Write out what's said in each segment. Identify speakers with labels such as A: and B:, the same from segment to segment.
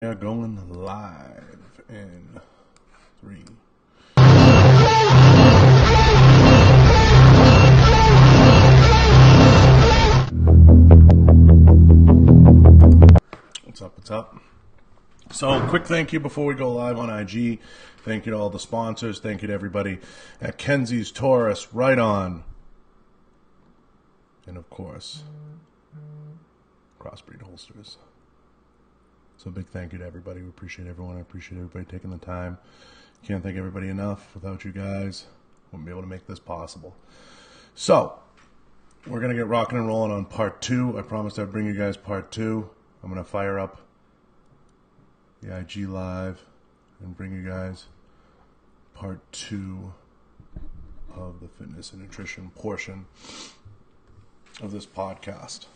A: They're going live in 3. What's up? What's up? So, quick thank you before we go live on IG. Thank you to all the sponsors. Thank you to everybody at Kenzies, Taurus, Riton, and of course, Crossbreed Holsters. So a big thank you to everybody. We appreciate everyone. I appreciate everybody taking the time. Can't thank everybody enough. Without you guys, wouldn't be able to make this possible. So, we're going to get rocking and rolling on part 2. I promised I'd bring you guys part 2. I'm going to fire up the IG Live and bring you guys part 2 of the fitness and nutrition portion of this podcast.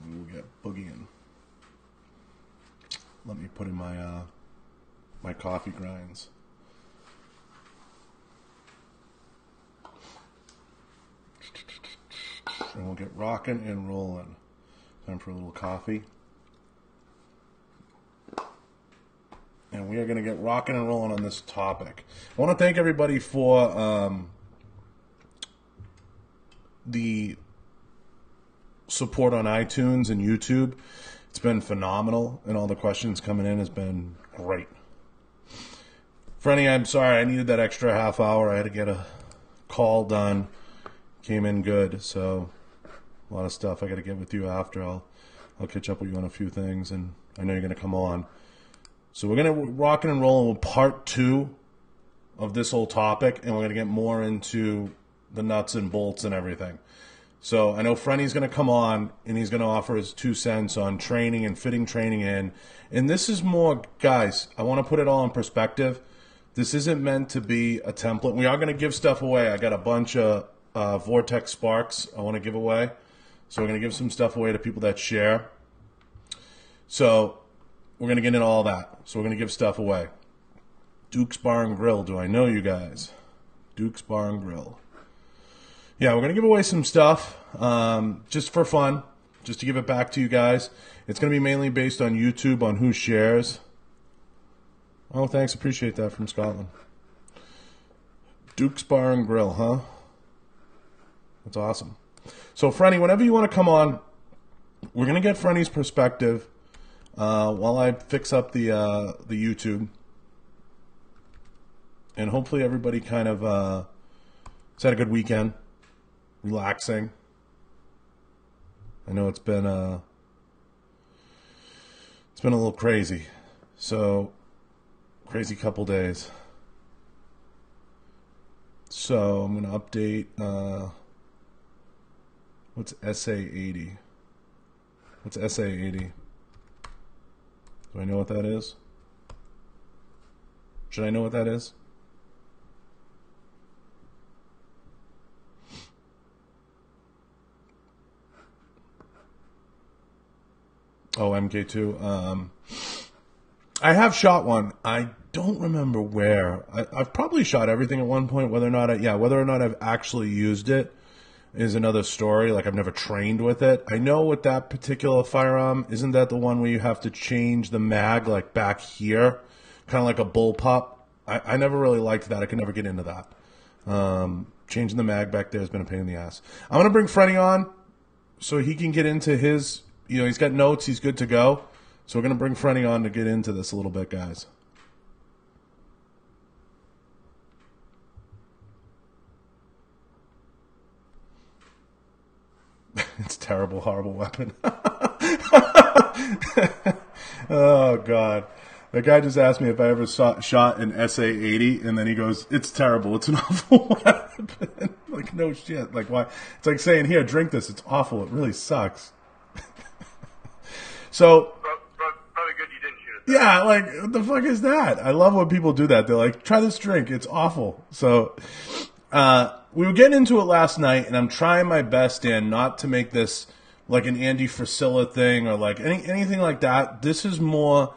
A: And we'll get boogieing. Let me put in my my coffee grinds. And we'll get rocking and rolling. Time for a little coffee. And we are going to get rocking and rolling on this topic. I want to thank everybody for the support on iTunes and YouTube. It's been phenomenal, and all the questions coming in has been great. Frenny, I'm sorry, I needed that extra half hour. I had to get a call done. Came in good, so a lot of stuff I got to get with you after. I'll catch up with you on a few things, and I know you're going to come on. So we're going to rock and roll with part 2 of this whole topic, and we're going to get more into the nuts and bolts and everything. So I know Frenny's going to come on, and he's going to offer his 2 cents on training and fitting training in. And this is more, guys, I want to put it all in perspective. This isn't meant to be a template. We are going to give stuff away. I got a bunch of Vortex Sparks I want to give away. So we're going to give some stuff away to people that share. So we're going to get into all that. So we're going to give stuff away. Duke's Bar and Grill. Do I know you guys? Duke's Bar and Grill. Yeah, we're going to give away some stuff just for fun, just to give it back to you guys. It's going to be mainly based on YouTube, on who shares. Oh, thanks. Appreciate that from Scotland. Duke's Bar and Grill, huh? That's awesome. So, Frenny, whenever you want to come on, we're going to get Frenny's perspective while I fix up the YouTube. And hopefully everybody kind of has had a good weekend. Relaxing. I know it's been a little crazy. So crazy couple days. So I'm gonna update what's SA80? What's SA80? Do I know what that is? Should I know what that is? Oh, MK2. I have shot one. I don't remember where. I've probably shot everything at one point. Whether or not I've actually used it is another story. Like, I've never trained with it. I know with that particular firearm, isn't that the one where you have to change the mag, like, back here? Kind of like a bullpup. I never really liked that. I could never get into that. Changing the mag back there has been a pain in the ass. I'm going to bring Frenny on so he can get into his... You know, he's got notes. He's good to go. So we're going to bring Frenny on to get into this a little bit, guys. It's a terrible, horrible weapon. Oh, God. That guy just asked me if I ever shot an SA-80, and then he goes, it's terrible. It's an awful weapon. Like, no shit. Like, why? It's like saying, here, drink this. It's awful. It really sucks. So,
B: probably good you didn't shoot it.
A: Yeah, like, what the fuck is that? I love when people do that. They're like, try this drink. It's awful. So, we were getting into it last night, and I'm trying my best, Dan, not to make this like an Andy Frisella thing or like anything like that. This is more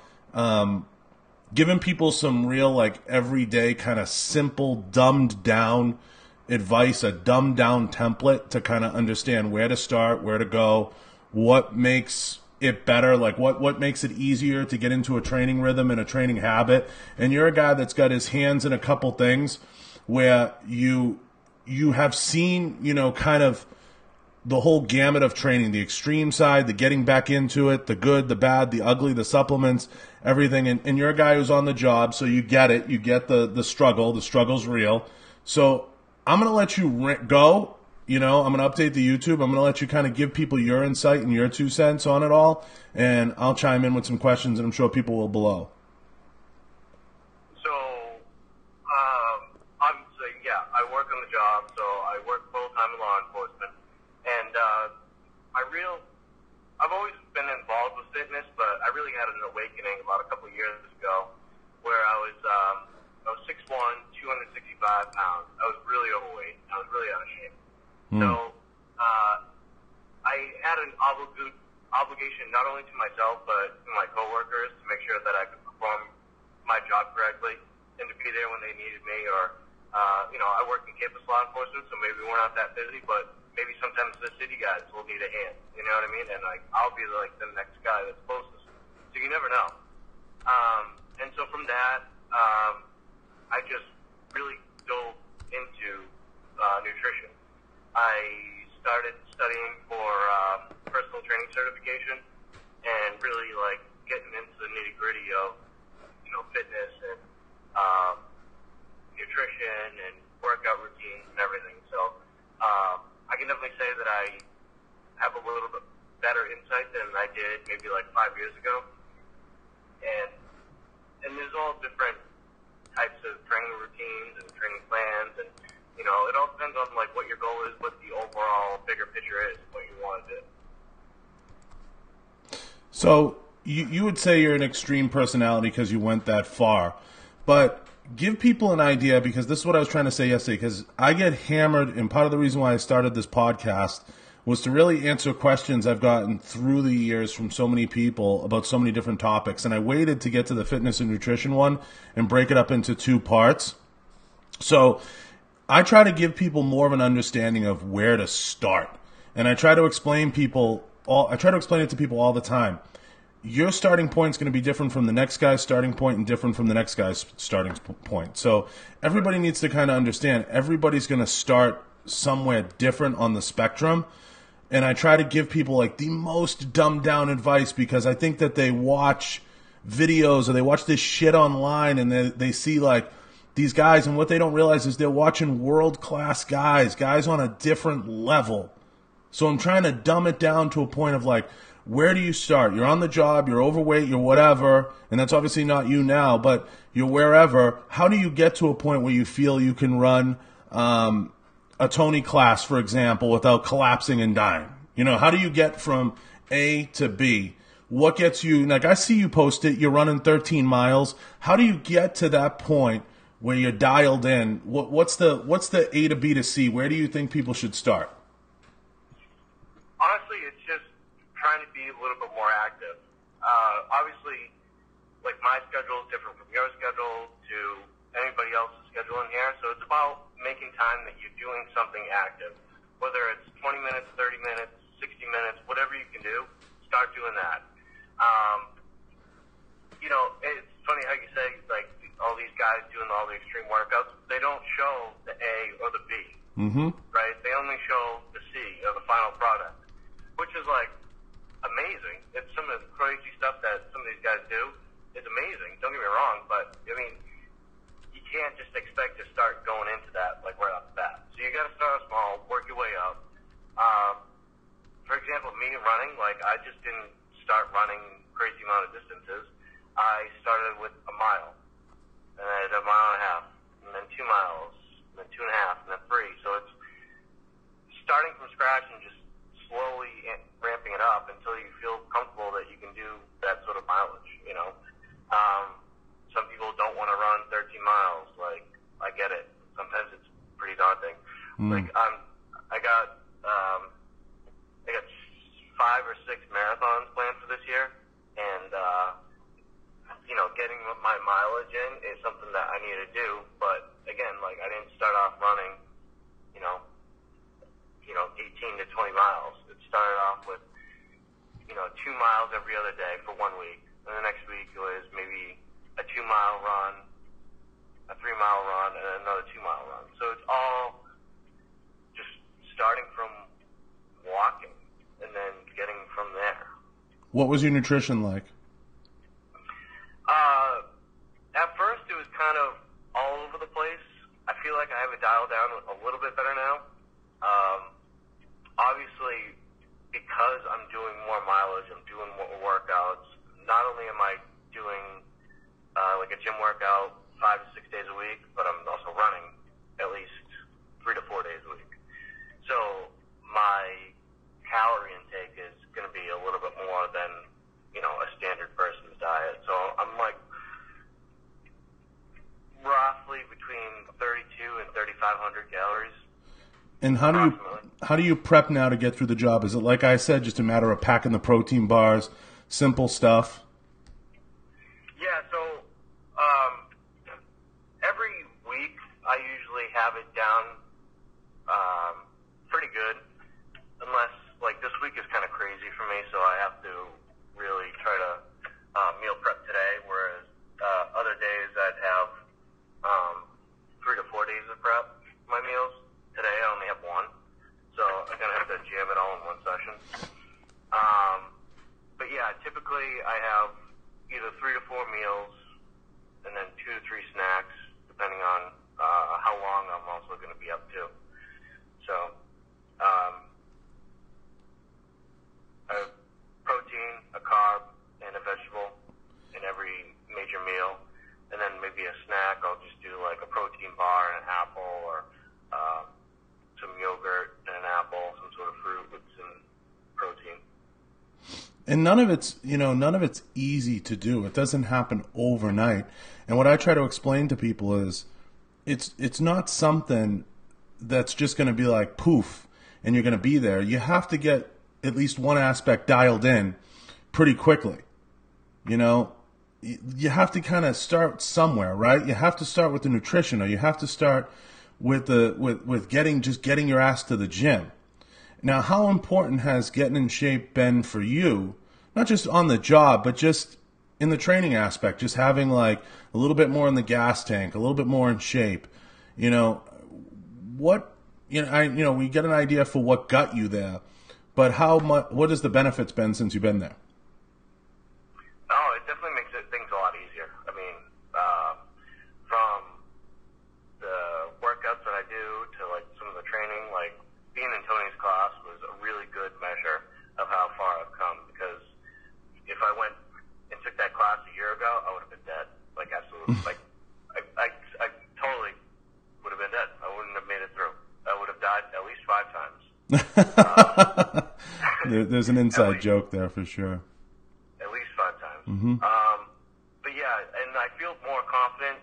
A: giving people some real, like, everyday kind of simple, dumbed down advice, a dumbed down template to kind of understand where to start, where to go, what makes it better? Like what makes it easier to get into a training rhythm and a training habit? And you're a guy that's got his hands in a couple things where you have seen, kind of the whole gamut of training, the extreme side, the getting back into it, the good, the bad, the ugly, the supplements, everything. And you're a guy who's on the job, so you get it. You get the struggle. The struggle's real. So I'm going to let you go. I'm going to update the YouTube. I'm going to let you kind of give people your insight and your 2 cents on it all. And I'll chime in with some questions, and I'm sure people will below.
B: So, obviously, yeah, I work on the job, so I work full-time in law enforcement. And I've always been involved with fitness, but I really had an awakening about a couple of years ago where I was 6'1", 265 pounds. I was really overweight. I was really out of shape. So I had an obligation not only to myself but to my coworkers to make sure that I could perform my job correctly and to be there when they needed me. Or, I work in campus law enforcement, so maybe we're not that busy, but maybe sometimes the city guys will need a hand. You know what I mean? And I'll be like the next guy that's closest. So you never know. And so from that, I just really dove into nutrition. I started studying for personal training certification and really getting into the nitty gritty of fitness and nutrition and workout routines and everything. So I can definitely say that I have a little bit better insight than I did maybe 5 years ago. And there's all different types of training routines and training plans, and it all depends on what your goal is, what the overall bigger picture is, what you want to do.
A: So you would say you're an extreme personality because you went that far, but give people an idea, because this is what I was trying to say yesterday, because I get hammered, and part of the reason why I started this podcast was to really answer questions I've gotten through the years from so many people about so many different topics. And I waited to get to the fitness and nutrition one and break it up into 2 parts. So I try to give people more of an understanding of where to start. And I try to explain it to people all the time. Your starting point is going to be different from the next guy's starting point and different from the next guy's starting point. So everybody needs to kind of understand everybody's going to start somewhere different on the spectrum. And I try to give people the most dumbed down advice, because I think that they watch videos or they watch this shit online and they see these guys, and what they don't realize is they're watching world-class guys on a different level. So I'm trying to dumb it down to a point of where do you start? You're on the job, you're overweight, you're whatever, and that's obviously not you now, but you're wherever. How do you get to a point where you feel you can run a Tony class, for example, without collapsing and dying? How do you get from A to B? What gets you, I see you post it, you're running 13 miles. How do you get to that point where you're dialed in? What's the A to B to C? Where do you think people should start?
B: Honestly, it's just trying to be a little bit more active. Obviously, my schedule is different from your schedule to anybody else's schedule in here, so it's about making time that you're doing something active. Whether it's 20 minutes, 30 minutes, 60 minutes, whatever you can do, start doing that. It's funny how you say, all these guys doing all the extreme workouts, they don't show the A or the B, right? They only show the C, or the final product, which is, amazing. It's some of the crazy stuff that some of these guys do is amazing. Don't get me wrong, but, you can't just expect to start going into that, right off the bat. So you got to start small, work your way up. For example, me running, I just didn't start running crazy amount of distances. I started with a mile, and then I did a mile and a half, and then 2 miles, and then 2.5, and then 3. So it's starting from scratch and just slowly ramping it up until you feel comfortable that you can do that sort of mileage, Some people don't want to run 13 miles. I get it. Sometimes it's pretty daunting. I got 5 or 6 marathons planned for this year, and getting my mileage in is something that I need to do. But again, I didn't start off running, 18 to 20 miles. It started off with 2 miles every other day for 1 week. And the next week was maybe a 2-mile run, a 3-mile run, and another 2-mile run. So it's all just starting from walking and then getting from there.
A: What was your nutrition like?
B: At first, it was kind of all over the place. I feel like I have it dialed down a little bit better now. Obviously, because I'm doing more mileage, I'm doing more workouts. Not only am I doing like a gym workout 5 to 6 days a week, but I'm also running at least 3 to 4 days a week. So my calorie intake is going to be a little bit more than a standard person's diet. So I'm like roughly between 32 and 3,500 calories.
A: And how do you prep now to get through the job? Is it, like I said, just a matter of packing the protein bars, simple stuff?
B: Yeah, so every week I usually have it down pretty good, unless, like, this week is kind of crazy for me, so I have to really try to meal prep today, whereas other days I'd have 3 to 4 days of prep my meals. Today I only have 1, so I'm going to have to jam it all in one session. But yeah, typically I have either 3 to 4 meals and then 2 to 3 snacks, depending on how long I'm also going to be up to. So a protein, a carb, and a vegetable in every major meal. And then maybe a snack, I'll just do like a protein bar and an apple, or some yogurt and an apple, some sort of fruit with some protein.
A: And none of it's easy to do. It doesn't happen overnight. And what I try to explain to people is it's not something that's just going to be like poof and you're going to be there. You have to get at least one aspect dialed in pretty quickly. You have to kind of start somewhere, right? You have to start with the nutrition, or you have to start with getting your ass to the gym. Now, how important has getting in shape been for you? Not just on the job, but just in the training aspect, just having like a little bit more in the gas tank, a little bit more in shape. We get an idea for what got you there, but what has the benefits been since you've been there?
B: Oh, it definitely makes things a lot easier. I mean, from the workouts that I do to like some of the training, like being in Tony's class was a really good measure of how far I've come, because if I went and took that class a year ago, I would have been dead. Like, absolutely. Like, I totally would have been dead. I wouldn't have made it through. I would have died at least 5 times.
A: There's an inside joke there for sure.
B: At least 5 times.
A: Mm-hmm.
B: But yeah, and I feel more confident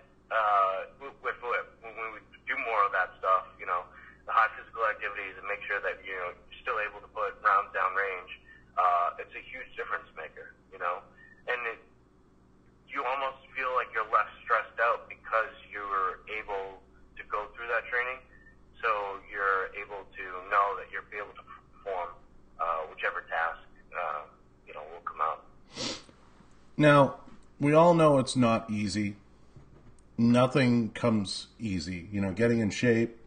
B: when we do more of that stuff, the high physical activities, and make sure that you're still able to put rounds down range. It's a huge difference maker, and you almost feel like you're less stressed out because you're able to go through that training, so you're able to know that you'll be able to perform whichever task will come out.
A: Now, we all know it's not easy. Nothing comes easy. Getting in shape,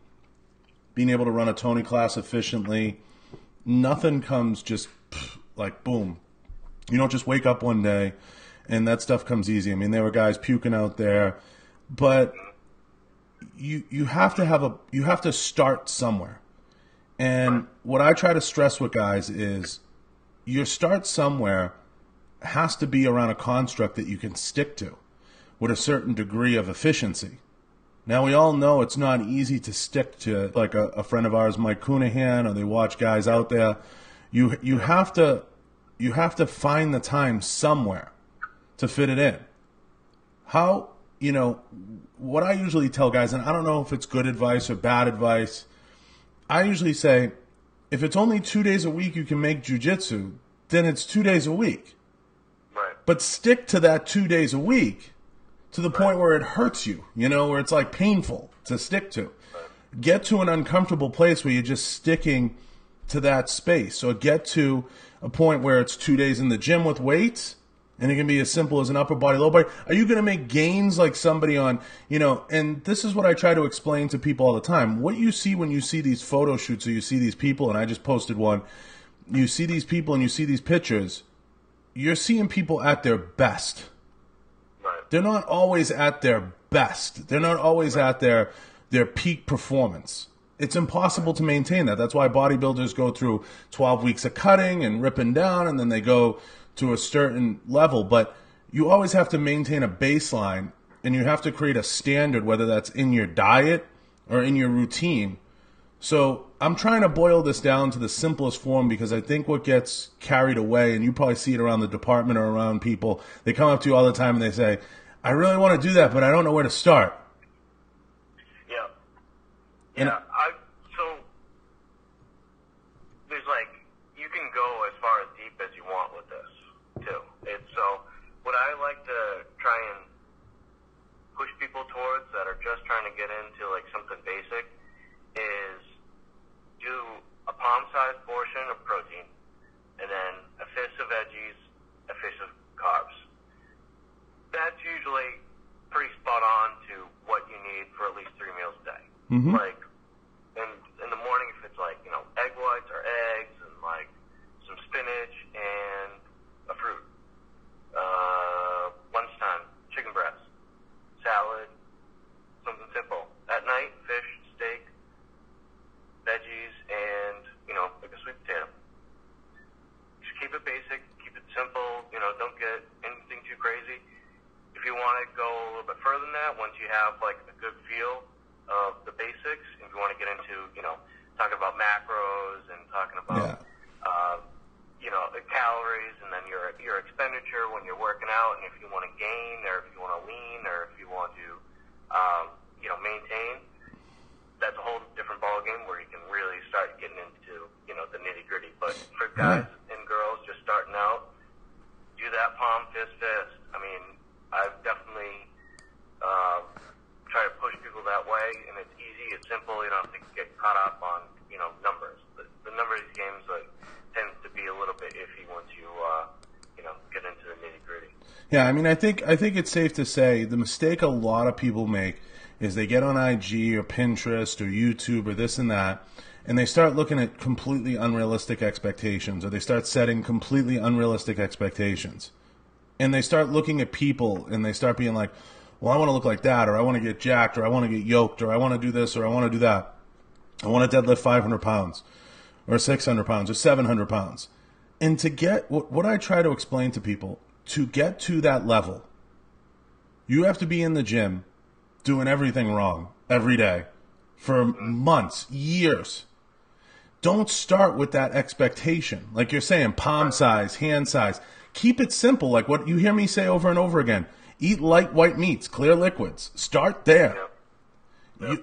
A: being able to run a Tony class efficiently, nothing comes just like boom. You don't just wake up one day and that stuff comes easy. I mean, there were guys puking out there, but you have to start somewhere. And what I try to stress with guys is your start somewhere has to be around a construct that you can stick to with a certain degree of efficiency. Now, we all know it's not easy to stick to, like a friend of ours, Mike Cunahan, or they watch guys out there. You have to find the time somewhere to fit it in. How, what I usually tell guys, and I don't know if it's good advice or bad advice, I usually say, if it's only 2 days a week you can make jiu-jitsu, then it's 2 days a week.
B: Right.
A: But stick to that 2 days a week to the point where it hurts you, where it's like painful to stick to. Right. Get to an uncomfortable place where you're just sticking to that space, or get to a point where it's 2 days in the gym with weights, and it can be as simple as an upper body, lower body. Are you going to make gains like somebody on, and this is what I try to explain to people all the time. What you see when you see these photo shoots or you see these people, and I just posted one, you see these people and you see these pictures, you're seeing people at their best.
B: Right.
A: They're not always at their best. They're not always at their peak performance. It's impossible to maintain that. That's why bodybuilders go through 12 weeks of cutting and ripping down, and then they go to a certain level. But you always have to maintain a baseline, and you have to create a standard, whether that's in your diet or in your routine. So I'm trying to boil this down to the simplest form, because I think what gets carried away, and you probably see it around the department or around people, they come up to you all the time and they say, I really want to do that, but I don't know where to start.
B: Yeah.
A: And
B: So there's you can go as far as deep as you want with this too. So what I like to try and push people towards that are just trying to get into something basic is do a palm-sized portion of protein, and then a fist of veggies, a fist of carbs. That's usually pretty spot on to what you need for at least 3 meals a day.
A: Mm-hmm.
B: In the morning, if it's egg whites or eggs and some spinach and a fruit. Lunchtime, chicken breast, salad, something simple. At night, fish, steak, veggies, and a sweet potato. Just keep it basic, keep it simple. Don't get anything too crazy. If you want to go a little bit further than that, once you have a good feel of the basics, if you want to get into talking about macros and talking about the calories, and then your expenditure when you're working out, and if you want to gain or if you want to lean or if you want to maintain, that's a whole different ballgame where you can really start getting into the nitty gritty. But for guys and girls just starting out, do that palm fist. I mean, I've definitely tried to push people that way, and it's easy, it's simple. You don't have to get caught up on numbers. The numbers games tends to be a little bit iffy once you get into the nitty gritty.
A: Yeah, I mean, I think it's safe to say the mistake a lot of people make is they get on IG or Pinterest or YouTube or this and that, and they start looking at completely unrealistic expectations, or they start setting completely unrealistic expectations. And they start looking at people and they start being like, well, I want to look like that, or I want to get jacked, or I want to get yoked, or I want to do this, or I want to do that. I want to deadlift 500 pounds or 600 pounds or 700 pounds. And to get what I try to explain to people, to get to that level, you have to be in the gym doing everything wrong every day for months, years. Don't start with that expectation. Like you're saying, palm size, hand size. Keep it simple, like what you hear me say over and over again. Eat light white meats, clear liquids. Start there.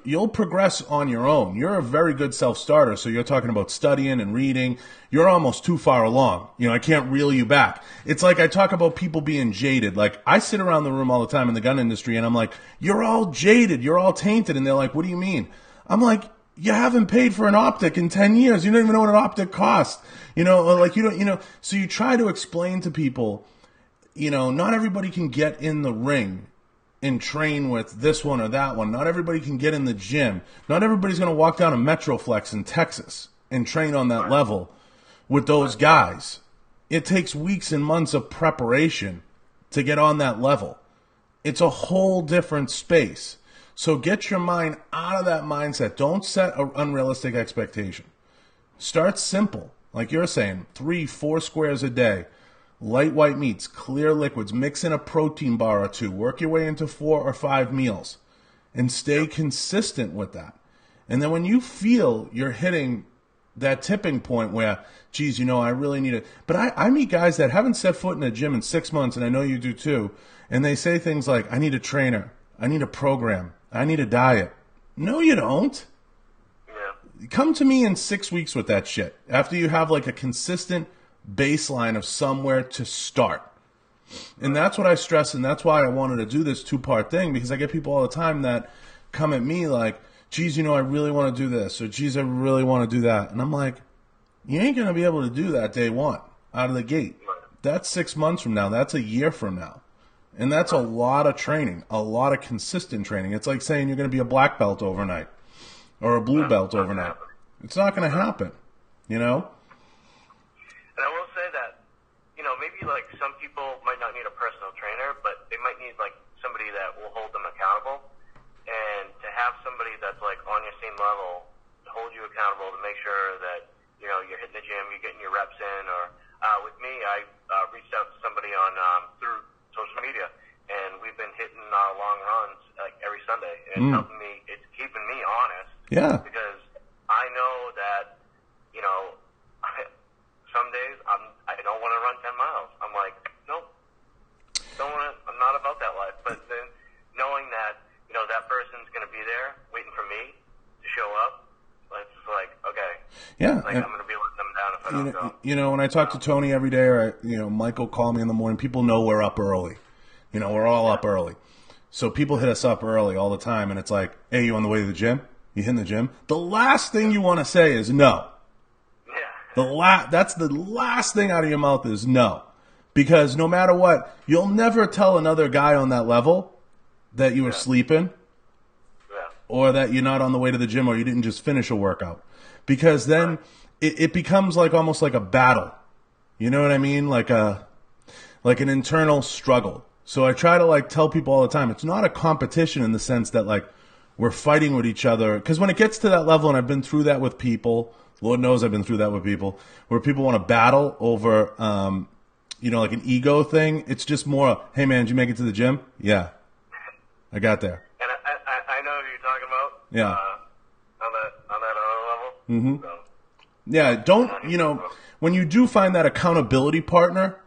A: You'll progress on your own. You're a very good self-starter, so you're talking about studying and reading. You're almost too far along. I can't reel you back. It's like I talk about people being jaded. Like, I sit around the room all the time in the gun industry, and I'm like, you're all jaded. You're all tainted. And they're like, what do you mean? I'm like, you haven't paid for an optic in 10 years. You don't even know what an optic costs. So you try to explain to people, not everybody can get in the ring and train with this one or that one. Not everybody can get in the gym. Not everybody's going to walk down a Metroflex in Texas and train on that level with those guys. It takes weeks and months of preparation to get on that level. It's a whole different space. So get your mind out of that mindset. Don't set an unrealistic expectation. Start simple. Like you're saying, 3-4 squares a day. Light white meats, clear liquids, mix in a protein bar or two, work your way into 4 or 5 meals, and stay consistent with that. And then when you feel you're hitting that tipping point where, geez, I really need it. But I meet guys that haven't set foot in a gym in 6 months, and I know you do too, and they say things like, I need a trainer, I need a program, I need a diet. No, you don't. Yeah. Come to me in 6 weeks with that shit, after you have a consistent baseline of somewhere to start. And that's what I stress, and that's why I wanted to do this 2-part thing, because I get people all the time that come at me like, geez, I really want to do this, or geez, I really want to do that. And I'm like, you ain't going to be able to do that day one. out of the gate. That's 6 months from now. That's a year from now. And that's a lot of training, a lot of consistent training. It's like saying you're going to be a black belt overnight or a blue belt overnight. It's not going to happen, you know?
B: And I will say that, you know, maybe like some people might not need a personal trainer, but they might need like somebody that will hold them accountable. And to have somebody that's like on your same level to hold you accountable to make sure that, you know, you're hitting the gym, you're getting your reps in. Or with me, I reached out to somebody on through social media, and we've been hitting long runs like every Sunday. And it's helping me, it's keeping me honest.
A: Yeah.
B: Because I know that, you know, some days I don't want to run 10 miles. I'm like, nope, don't want to. I'm not about that life. But then knowing that, you know, that person's going to be there waiting for me to show up, it's just like, okay,
A: yeah,
B: like I'm going to be letting them down if I don't go.
A: You know, when I talk to Tony every day, or you know, Michael call me in the morning. People know we're up early. You know, we're all up early. So people hit us up early all the time, and it's like, hey, you on the way to the gym? You hitting the gym? The last thing you want to say is no. That's the last thing out of your mouth is no. Because no matter what, you'll never tell another guy on that level that you were sleeping or that you're not on the way to the gym or you didn't just finish a workout. Because then it becomes like almost like a battle. You know what I mean? Like an internal struggle. So I try to like tell people all the time, it's not a competition in the sense that like we're fighting with each other. Because when it gets to that level, and I've been through that with people, Lord knows I've been through that with people, where people want to battle over, you know, like an ego thing. It's just more, hey, man, did you make it to the gym? Yeah, I got there.
B: And I know who you're talking about.
A: Yeah.
B: On that other level.
A: Mm-hmm. So. Yeah, don't, you know, when you do find that accountability partner,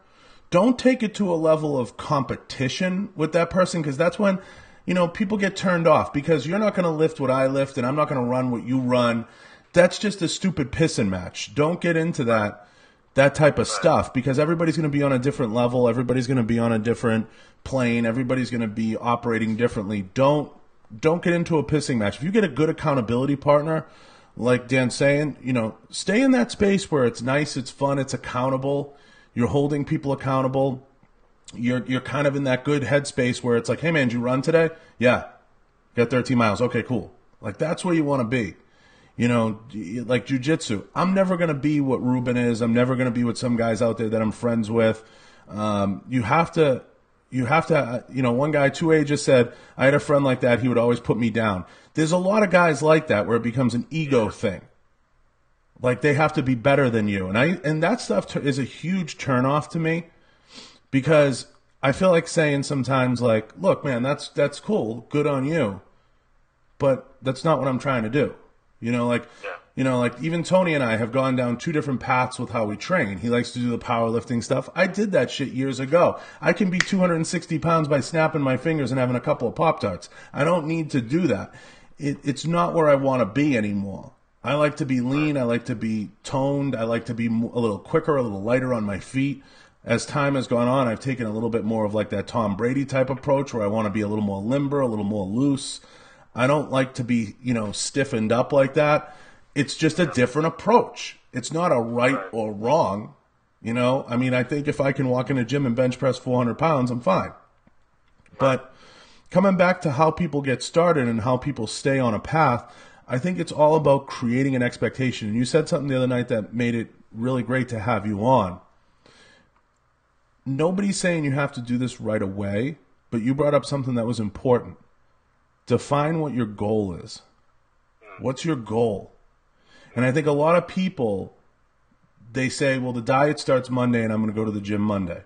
A: don't take it to a level of competition with that person, because that's when, you know, people get turned off, because you're not going to lift what I lift and I'm not going to run what you run. That's just a stupid pissing match. Don't get into that type of stuff, because everybody's going to be on a different level. Everybody's going to be on a different plane. Everybody's going to be operating differently. Don't get into a pissing match. If you get a good accountability partner, like Dan's saying, you know, stay in that space where it's nice, it's fun, it's accountable. You're holding people accountable. You're kind of in that good headspace where it's like, hey man, did you run today? Yeah. Got 13 miles. Okay, cool. Like that's where you want to be. You know, like jiu-jitsu. I'm never going to be what Ruben is. I'm never going to be with some guys out there that I'm friends with. You have to, you know, one guy, 2A just said, I had a friend like that. He would always put me down. There's a lot of guys like that where it becomes an ego thing. Like they have to be better than you. And that stuff is a huge turnoff to me, because I feel like saying sometimes like, look, man, that's cool. Good on you. But that's not what I'm trying to do. You know, like even Tony and I have gone down two different paths with how we train. He likes to do the powerlifting stuff. I did that shit years ago. I can be 260 pounds by snapping my fingers and having a couple of Pop-Tarts. I don't need to do that. It's not where I want to be anymore. I like to be lean. I like to be toned. I like to be a little quicker, a little lighter on my feet. As time has gone on, I've taken a little bit more of like that Tom Brady type approach, where I want to be a little more limber, a little more loose. I don't like to be, you know, stiffened up like that. It's just a different approach. It's not a right or wrong. You know, I mean, I think if I can walk in a gym and bench press 400 pounds, I'm fine. But coming back to how people get started and how people stay on a path, I think it's all about creating an expectation. And you said something the other night that made it really great to have you on. Nobody's saying you have to do this right away, but you brought up something that was important. Define what your goal is. What's your goal? And I think a lot of people, they say, well, the diet starts Monday and I'm going to go to the gym Monday.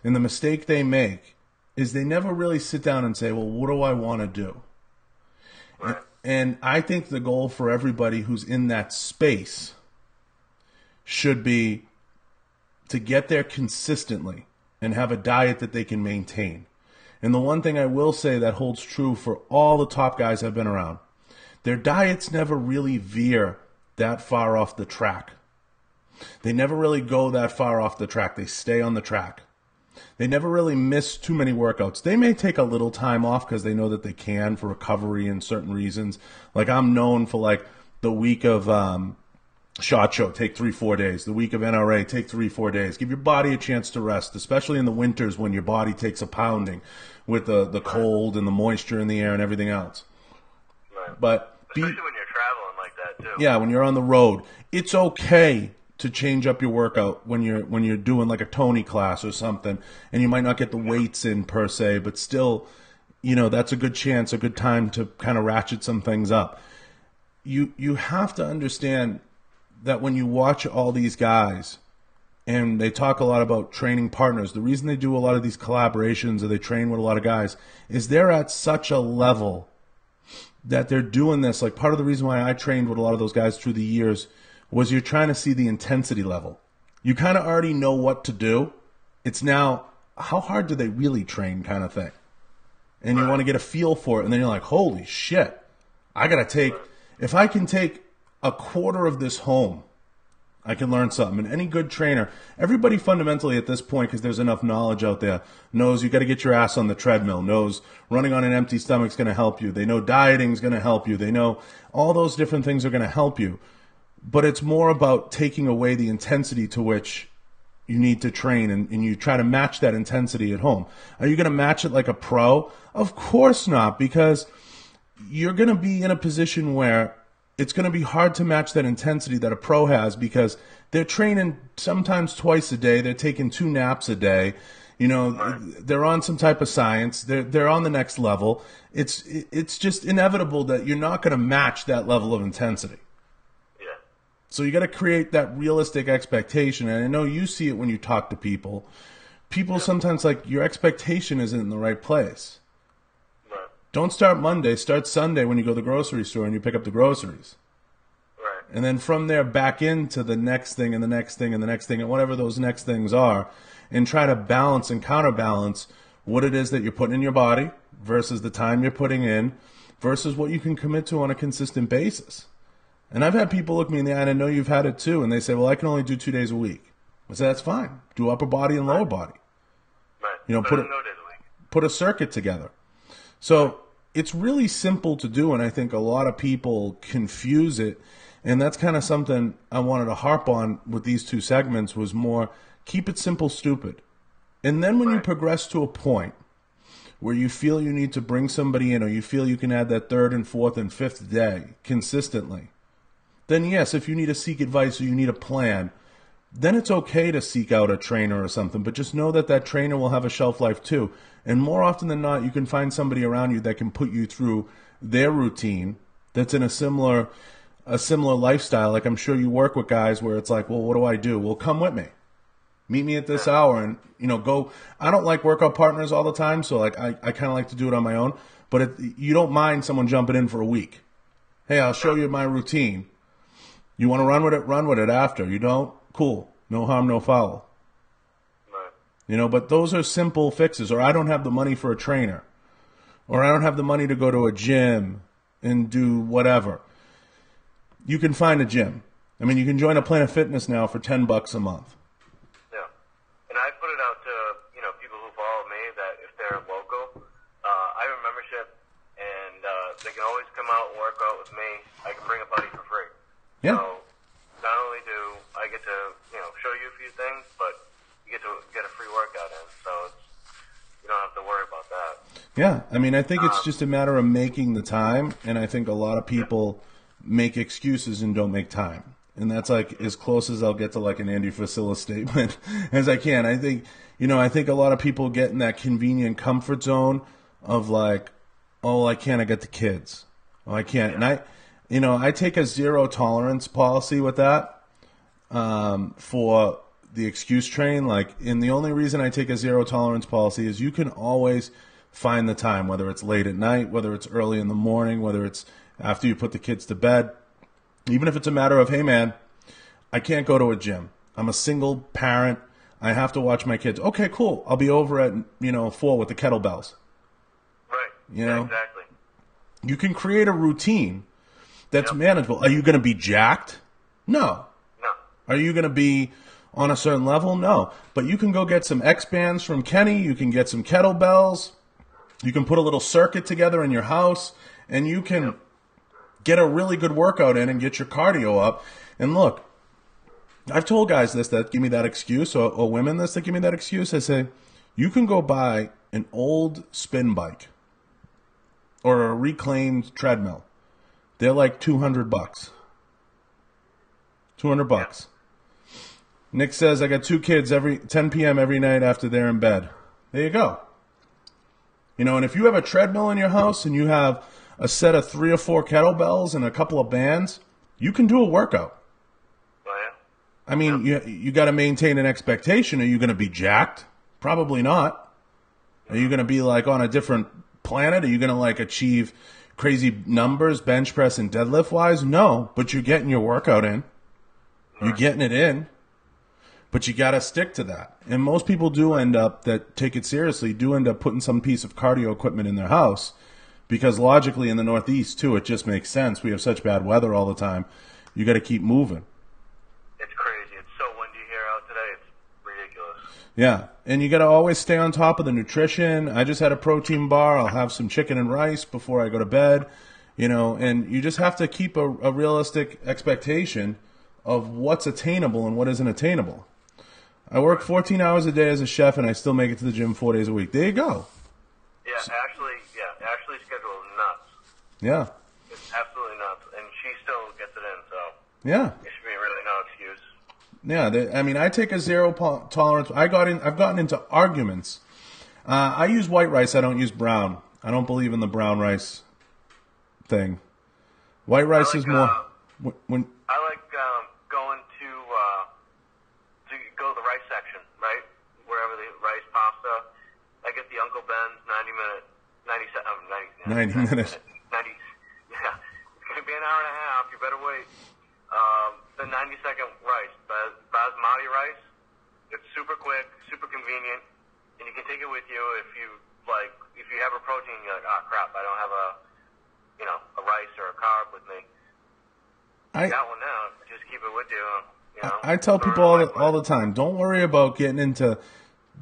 A: And the mistake they make is they never really sit down and say, well, what do I want to do? And I think the goal for everybody who's in that space should be to get there consistently and have a diet that they can maintain. And the one thing I will say that holds true for all the top guys I've been around, their diets never really veer that far off the track. They never really go that far off the track. They stay on the track. They never really miss too many workouts. They may take a little time off because they know that they can for recovery and certain reasons. Like I'm known for like the week of SHOT Show, take 3-4 days. The week of NRA, take 3-4 days. Give your body a chance to rest, especially in the winters when your body takes a pounding with the cold and the moisture in the air and everything else.
B: Right.
A: But
B: especially when you're traveling like that too.
A: Yeah, when you're on the road, it's okay to change up your workout when you're doing like a Tony class or something, and you might not get the weights in per se, but still, that's a good chance, a good time to kind of ratchet some things up. You have to understand that when you watch all these guys, and they talk a lot about training partners, the reason they do a lot of these collaborations or they train with a lot of guys is they're at such a level that they're doing this. Like, part of the reason why I trained with a lot of those guys through the years was you're trying to see the intensity level. You kind of already know what to do. It's now, how hard do they really train kind of thing. And you want to get a feel for it. And then you're like, holy shit, if I can take a quarter of this home, I can learn something. And any good trainer, everybody fundamentally at this point, because there's enough knowledge out there, knows you got to get your ass on the treadmill, knows running on an empty stomach is going to help you. They know dieting is going to help you. They know all those different things are going to help you. But it's more about taking away the intensity to which you need to train, and you try to match that intensity at home. Are you going to match it like a pro? Of course not, because you're going to be in a position where it's going to be hard to match that intensity that a pro has, because they're training sometimes twice a day. They're taking 2 naps a day. They're on some type of science. They're on the next level. It's just inevitable that you're not going to match that level of intensity.
B: Yeah.
A: So you got to create that realistic expectation. And I know you see it when you talk to people. People sometimes, like, your expectation isn't in the right place. Don't start Monday, start Sunday when you go to the grocery store and you pick up the groceries.
B: Right.
A: And then from there back into the next thing and the next thing and the next thing and whatever those next things are, and try to balance and counterbalance what it is that you're putting in your body versus the time you're putting in versus what you can commit to on a consistent basis. And I've had people look me in the eye, and I know you've had it too, and they say, well, I can only do 2 days a week. I say, that's fine. Do upper body and lower body.
B: Right.
A: Put a circuit together. So it's really simple to do, and I think a lot of people confuse it, and that's kind of something I wanted to harp on with these 2 segments, was more keep it simple, stupid. And then when you progress to a point where you feel you need to bring somebody in, or you feel you can add that 3rd and 4th and 5th day consistently, then yes, if you need to seek advice or you need a plan, then it's okay to seek out a trainer or something. But just know that that trainer will have a shelf life too. And more often than not, you can find somebody around you that can put you through their routine that's in a similar lifestyle. Like, I'm sure you work with guys where it's like, well, what do I do? Well, come with me. Meet me at this hour and, go. I don't like workout partners all the time, so like I kind of like to do it on my own. But you don't mind someone jumping in for a week. Hey, I'll show you my routine. You want to run with it after. You don't? Cool. No harm, no foul. But those are simple fixes. Or I don't have the money for a trainer. Or I don't have the money to go to a gym and do whatever. You can find a gym. I mean, you can join a Planet Fitness now for $10 a month.
B: Yeah. And I put it out to, people who follow me that if they're local, I have a membership, and they can always come out and work out with me. I can bring a buddy for free.
A: Yeah.
B: So not only do I get to, show you a few things, but you get to get a free workout in, so you don't have to worry about that.
A: Yeah, I mean, I think it's just a matter of making the time, and I think a lot of people make excuses and don't make time. And that's like as close as I'll get to like an Andy Frisella statement as I can. I think, I think a lot of people get in that convenient comfort zone of like, oh, I can't, I got the kids. Oh, I can't. And I take a 0 tolerance policy with that for the excuse train. And the only reason I take a 0 tolerance policy is you can always find the time, whether it's late at night, whether it's early in the morning, whether it's after you put the kids to bed. Even if it's a matter of, hey, man, I can't go to a gym. I'm a single parent. I have to watch my kids. Okay, cool. I'll be over at, 4 with the kettlebells.
B: Right. Exactly.
A: You can create a routine that's manageable. Are you going to be jacked? No. Are you going to be on a certain level? No. But you can go get some X bands from Kenny. You can get some kettlebells. You can put a little circuit together in your house, and you can get a really good workout in and get your cardio up. And look, I've told guys this that give me that excuse, or women this that give me that excuse. I say, you can go buy an old spin bike or a reclaimed treadmill. They're like $200. $200. Nick says, I got 2 kids every 10 p.m. every night after they're in bed. There you go. You know, and if you have a treadmill in your house and you have a set of 3 or 4 kettlebells and a couple of bands, you can do a workout. I mean, you got to maintain an expectation. Are you going to be jacked? Probably not. Are you going to be like on a different planet? Are you going to like achieve crazy numbers, bench press and deadlift wise? No, but you're getting your workout in. You're getting it in. But you got to stick to that. And most people do end up, that take it seriously, do end up putting some piece of cardio equipment in their house, because logically in the Northeast too, it just makes sense. We have such bad weather all the time. You got to keep moving. Yeah, and you got to always stay on top of the nutrition. I just had a protein bar. I'll have some chicken and rice before I go to bed, you know, and you just have to keep a realistic expectation of what's attainable and what isn't attainable. I work 14 hours a day as a chef, and I still make it to the gym 4 days a week. There you go.
B: Ashley's schedule is nuts.
A: Yeah.
B: It's absolutely nuts, and she still gets it in, so.
A: Yeah.
B: There should be really no excuse.
A: Yeah, I mean, I take a zero tolerance. I've gotten into arguments. I use white rice. I don't use brown. I don't believe in the brown rice thing. White rice is more. When
B: I like going to go to the rice section, right? Wherever the rice pasta. I get the Uncle Ben's 90 minutes.
A: Yeah,
B: it's gonna be an hour and a half. You better wait. The 90-second rice, basmati rice. It's super quick, super convenient, and you can take it with you if you have a protein. You're like, oh crap, I don't have a rice or a carb with me. I got one now. Just keep it with you.
A: I tell people all the time, don't worry about getting into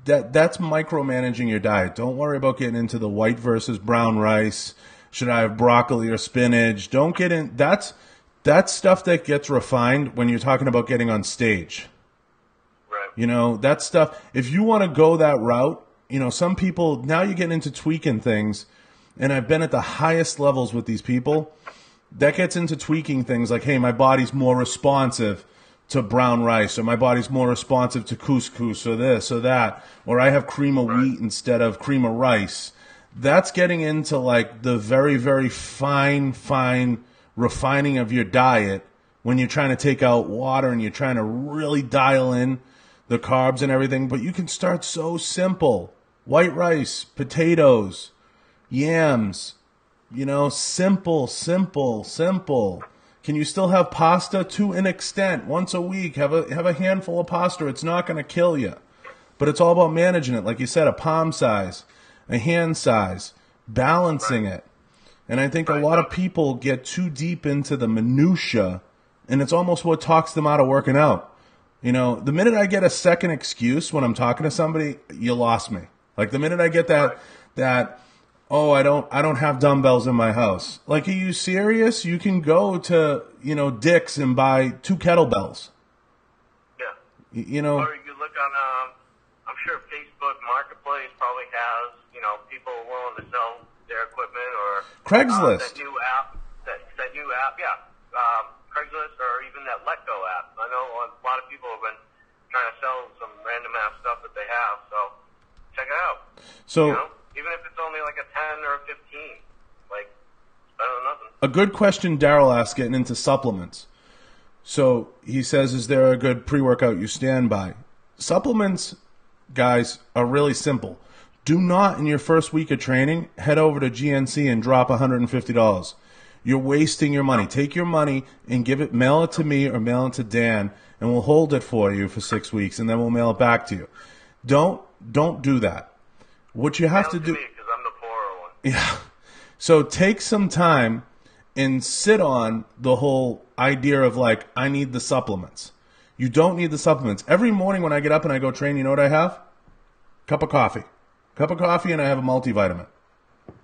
A: that. That's micromanaging your diet. Don't worry about getting into the white versus brown rice. Should I have broccoli or spinach? Don't get in. That's stuff that gets refined when you're talking about getting on stage.
B: Right.
A: You know, that stuff, if you want to go that route, you know, some people, now you're getting into tweaking things, and I've been at the highest levels with these people, that gets into tweaking things like, hey, my body's more responsive to brown rice, or my body's more responsive to couscous, or this, or that, or I have cream of wheat instead of cream of rice. That's getting into like the very, very fine refining of your diet when you're trying to take out water and you're trying to really dial in the carbs and everything. But you can start so simple. White rice, potatoes, yams, you know, simple. Can you still have pasta? To an extent, once a week, have a handful of pasta. It's not going to kill you. But it's all about managing it. Like you said, a palm size, a hand size, balancing it. And I think a lot of people get too deep into the minutia, and it's almost what talks them out of working out. You know, the minute I get a second excuse when I'm talking to somebody, you lost me. Like the minute I get that, oh, I don't have dumbbells in my house. Like, are you serious? You can go to, you know, Dick's and buy 2 kettlebells.
B: Yeah.
A: You know.
B: Or you look on, I'm sure Facebook Marketplace probably has, you know, people willing to sell their equipment, or
A: Craigslist.
B: That new app, Craigslist, or even that Let Go app. I know a lot of people have been trying to sell some random ass stuff that they have, so check it out.
A: So,
B: you know, even if it's only like a 10 or a 15, like, it's better than nothing.
A: A good question Daryl asked, getting into supplements. So he says, is there a good pre-workout you stand by? Supplements, guys, are really simple. Do not, in your first week of training, head over to GNC and drop $150. You're wasting your money. Take your money and mail it to me or mail it to Dan, and we'll hold it for you for 6 weeks, and then we'll mail it back to you. Don't do that. What you have to do,
B: because I'm the poorer one.
A: Yeah. So take some time and sit on the whole idea of like, I need the supplements. You don't need the supplements. Every morning when I get up and I go train, you know what I have? Cup of coffee, and I have a multivitamin.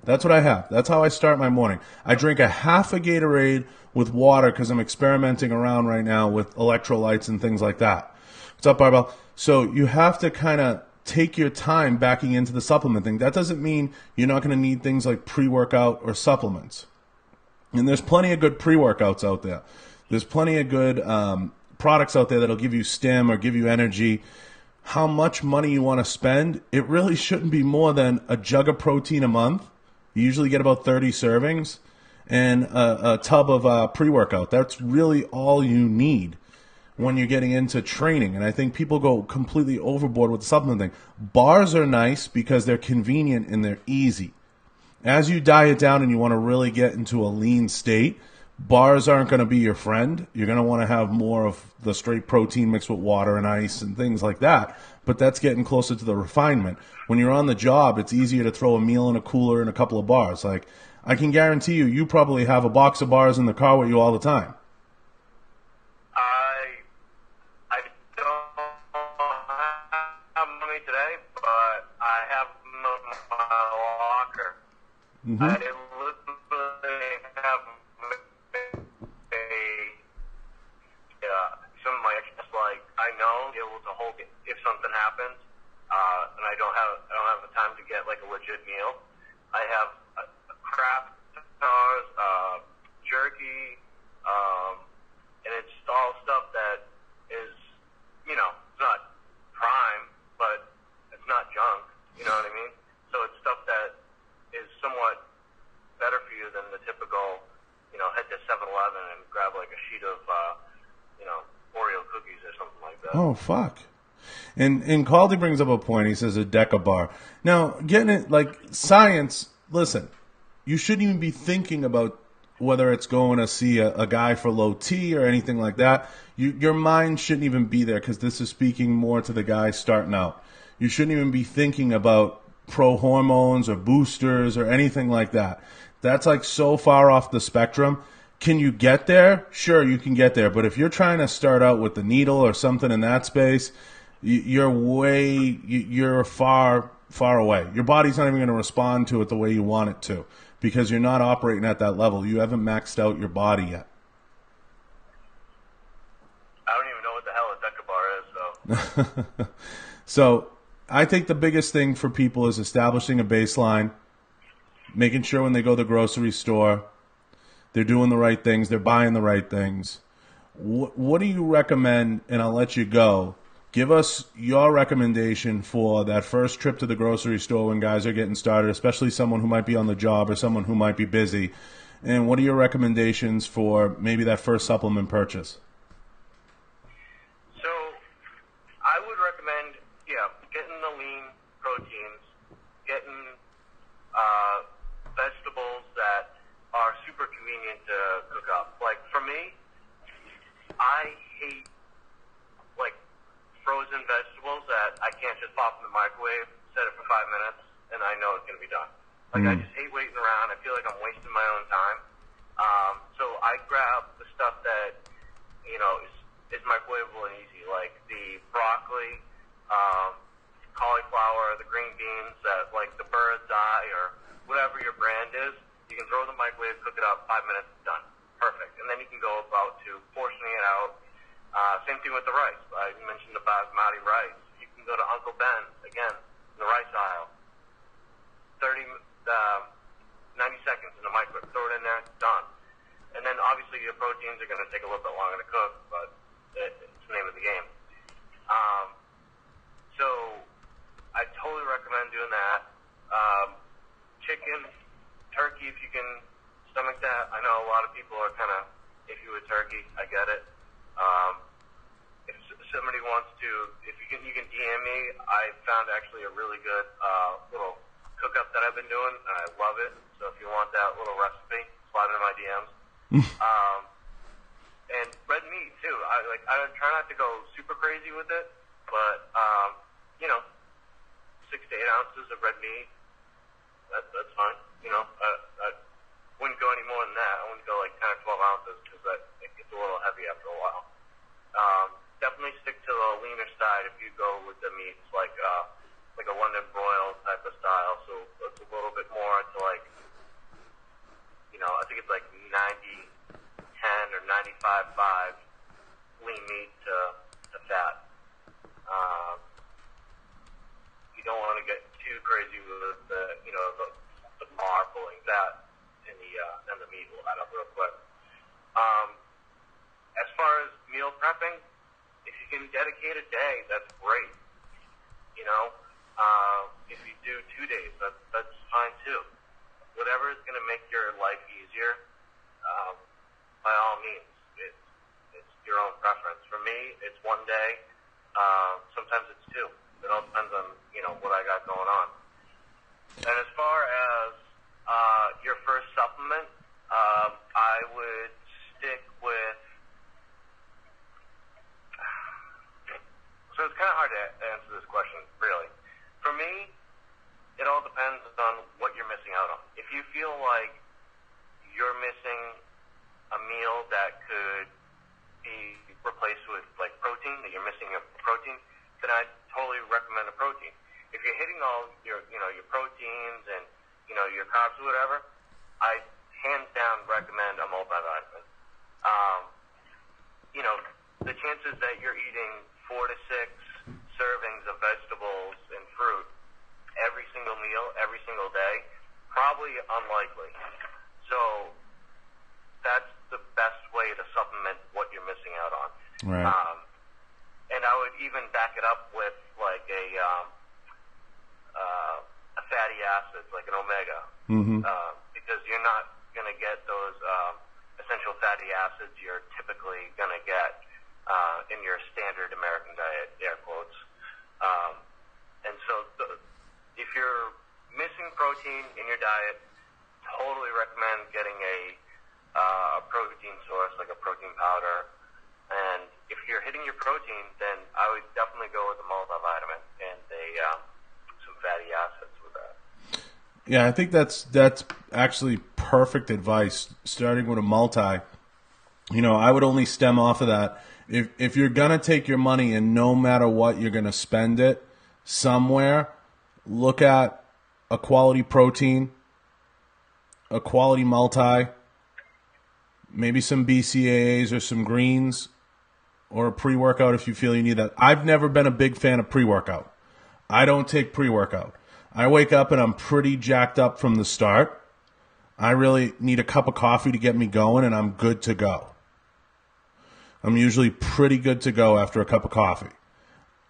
A: That's what I have. That's how I start my morning. I drink a half a Gatorade with water because I'm experimenting around right now with electrolytes and things like that. What's up, Barbell? So you have to kind of take your time backing into the supplement thing. That doesn't mean you're not going to need things like pre-workout or supplements. And there's plenty of good pre-workouts out there. There's plenty of good products out there that'll give you stim or give you energy. How much money you want to spend, it really shouldn't be more than a jug of protein a month. You usually get about 30 servings and a tub of pre-workout. That's really all you need when you're getting into training. And I think people go completely overboard with the supplement thing. Bars are nice because they're convenient and they're easy. As you diet down and you want to really get into a lean state, bars aren't going to be your friend. You're going to want to have more of the straight protein mixed with water and ice and things like that. But that's getting closer to the refinement. When you're on the job, it's easier to throw a meal in a cooler and a couple of bars. Like, I can guarantee you, you probably have a box of bars in the car with you all the time.
B: I don't have money today, but I have them in my locker.
A: Mm-hmm.
B: I literally have some of my extras, like I know be able to hold it if something happens, and I don't have the time to get like a legit meal. I have a craft stars, jerky, and it's all stuff that is, it's not prime, but it's not junk. You know what I mean? So it's stuff that is somewhat better for you than the typical, head to 7-Eleven and grab like a sheet of, Oreo cookies or something like that.
A: Oh, fuck. And Caldy brings up a point. He says a deca-bar. Now, getting it, like, science, listen, you shouldn't even be thinking about whether it's going to see a guy for low T or anything like that. Your mind shouldn't even be there because this is speaking more to the guy starting out. You shouldn't even be thinking about pro hormones or boosters or anything like that. That's like so far off the spectrum. Can you get there? Sure, you can get there. But if you're trying to start out with the needle or something in that space, you're far, far away. Your body's not even going to respond to it the way you want it to because you're not operating at that level. You haven't maxed out your body yet.
B: I don't even know what the hell a deca-bar is, though.
A: So I think the biggest thing for people is establishing a baseline, making sure when they go to the grocery store, they're doing the right things, they're buying the right things. What do you recommend, and I'll let you go, give us your recommendation for that first trip to the grocery store when guys are getting started, especially someone who might be on the job or someone who might be busy. And what are your recommendations for maybe that first supplement purchase?
B: So I would recommend, getting the lean proteins, getting vegetables that are super convenient to cook up. Like, for me, I hate, like, frozen vegetables that I can't just pop in the microwave, set it for 5 minutes, and I know it's going to be done. Like, I just hate waiting around. I feel like I'm wasting my own time. So I grab the stuff that, is microwavable and easy, like the broccoli, cauliflower, the green beans that, like, the bird's eye or whatever your brand is. You can throw it in the microwave, cook it up, 5 minutes, done. Perfect. And then you can go about to portioning it out. Same thing with the rice. I mentioned the basmati rice. You can go to Uncle Ben's, again, in the rice aisle. 90 seconds in the microwave. Throw it in there, done. And then obviously your proteins are going to take a little bit longer to cook, but it's the name of the game. So I totally recommend doing that. Chicken, turkey, if you can stomach that. I know a lot of people are kind of iffy with turkey. I get it. If somebody wants to, you can DM me. I found actually a really good little cook-up that I've been doing, and I love it. So if you want that little recipe, slide into my DMs. And red meat too. I try not to go super crazy with it, but 6 to 8 ounces of red meat. That's fine. I wouldn't go any more than that. I wouldn't go like 10 or 12 ounces because it gets a little heavy after a while. Definitely stick to the leaner side if you go with the meats, like a London broil type of style. So it's a little bit more to like Fat 5, lean meat to fat. You don't want to get too crazy with the marbling fat in the meat will add up real quick. As far as meal prepping, if you can dedicate a day, that's great. If you do 2 days, that's fine too. Whatever is going to make your life easier, by all means, it's your own preference. For me, it's 1 day. Sometimes it's 2. It all depends on what I got going on. And as far as your first supplement, I would stick with. So it's kind of hard to answer this question, really. For me, it all depends on what you're missing out on. If you feel like you're missing a meal that could be replaced with like protein, that you're missing a protein, then I totally recommend a protein. If you're hitting all your proteins and your carbs or whatever, I hands down recommend a multivitamin. The chances that you're eating 4 to 6 servings of vegetables and fruit every single meal, every single day, probably unlikely. So that's the best way to supplement what you're missing out on.
A: Right.
B: And I would even back it up with like a fatty acid, like an omega, because you're not going to get those essential fatty acids you're typically going to get in your standard American diet, air quotes. And so if you're missing protein in your diet, totally recommend getting a protein source, like a protein powder. And if you're hitting your protein, then I would definitely go with a multivitamin and some fatty acids with that.
A: Yeah, I think that's actually perfect advice, starting with a multi. I would only stem off of that. If you're going to take your money and no matter what, you're going to spend it somewhere, look at a quality protein, a quality multi, maybe some BCAAs or some greens, or a pre-workout if you feel you need that. I've never been a big fan of pre-workout. I don't take pre-workout. I wake up and I'm pretty jacked up from the start. I really need a cup of coffee to get me going, and I'm good to go. I'm usually pretty good to go after a cup of coffee.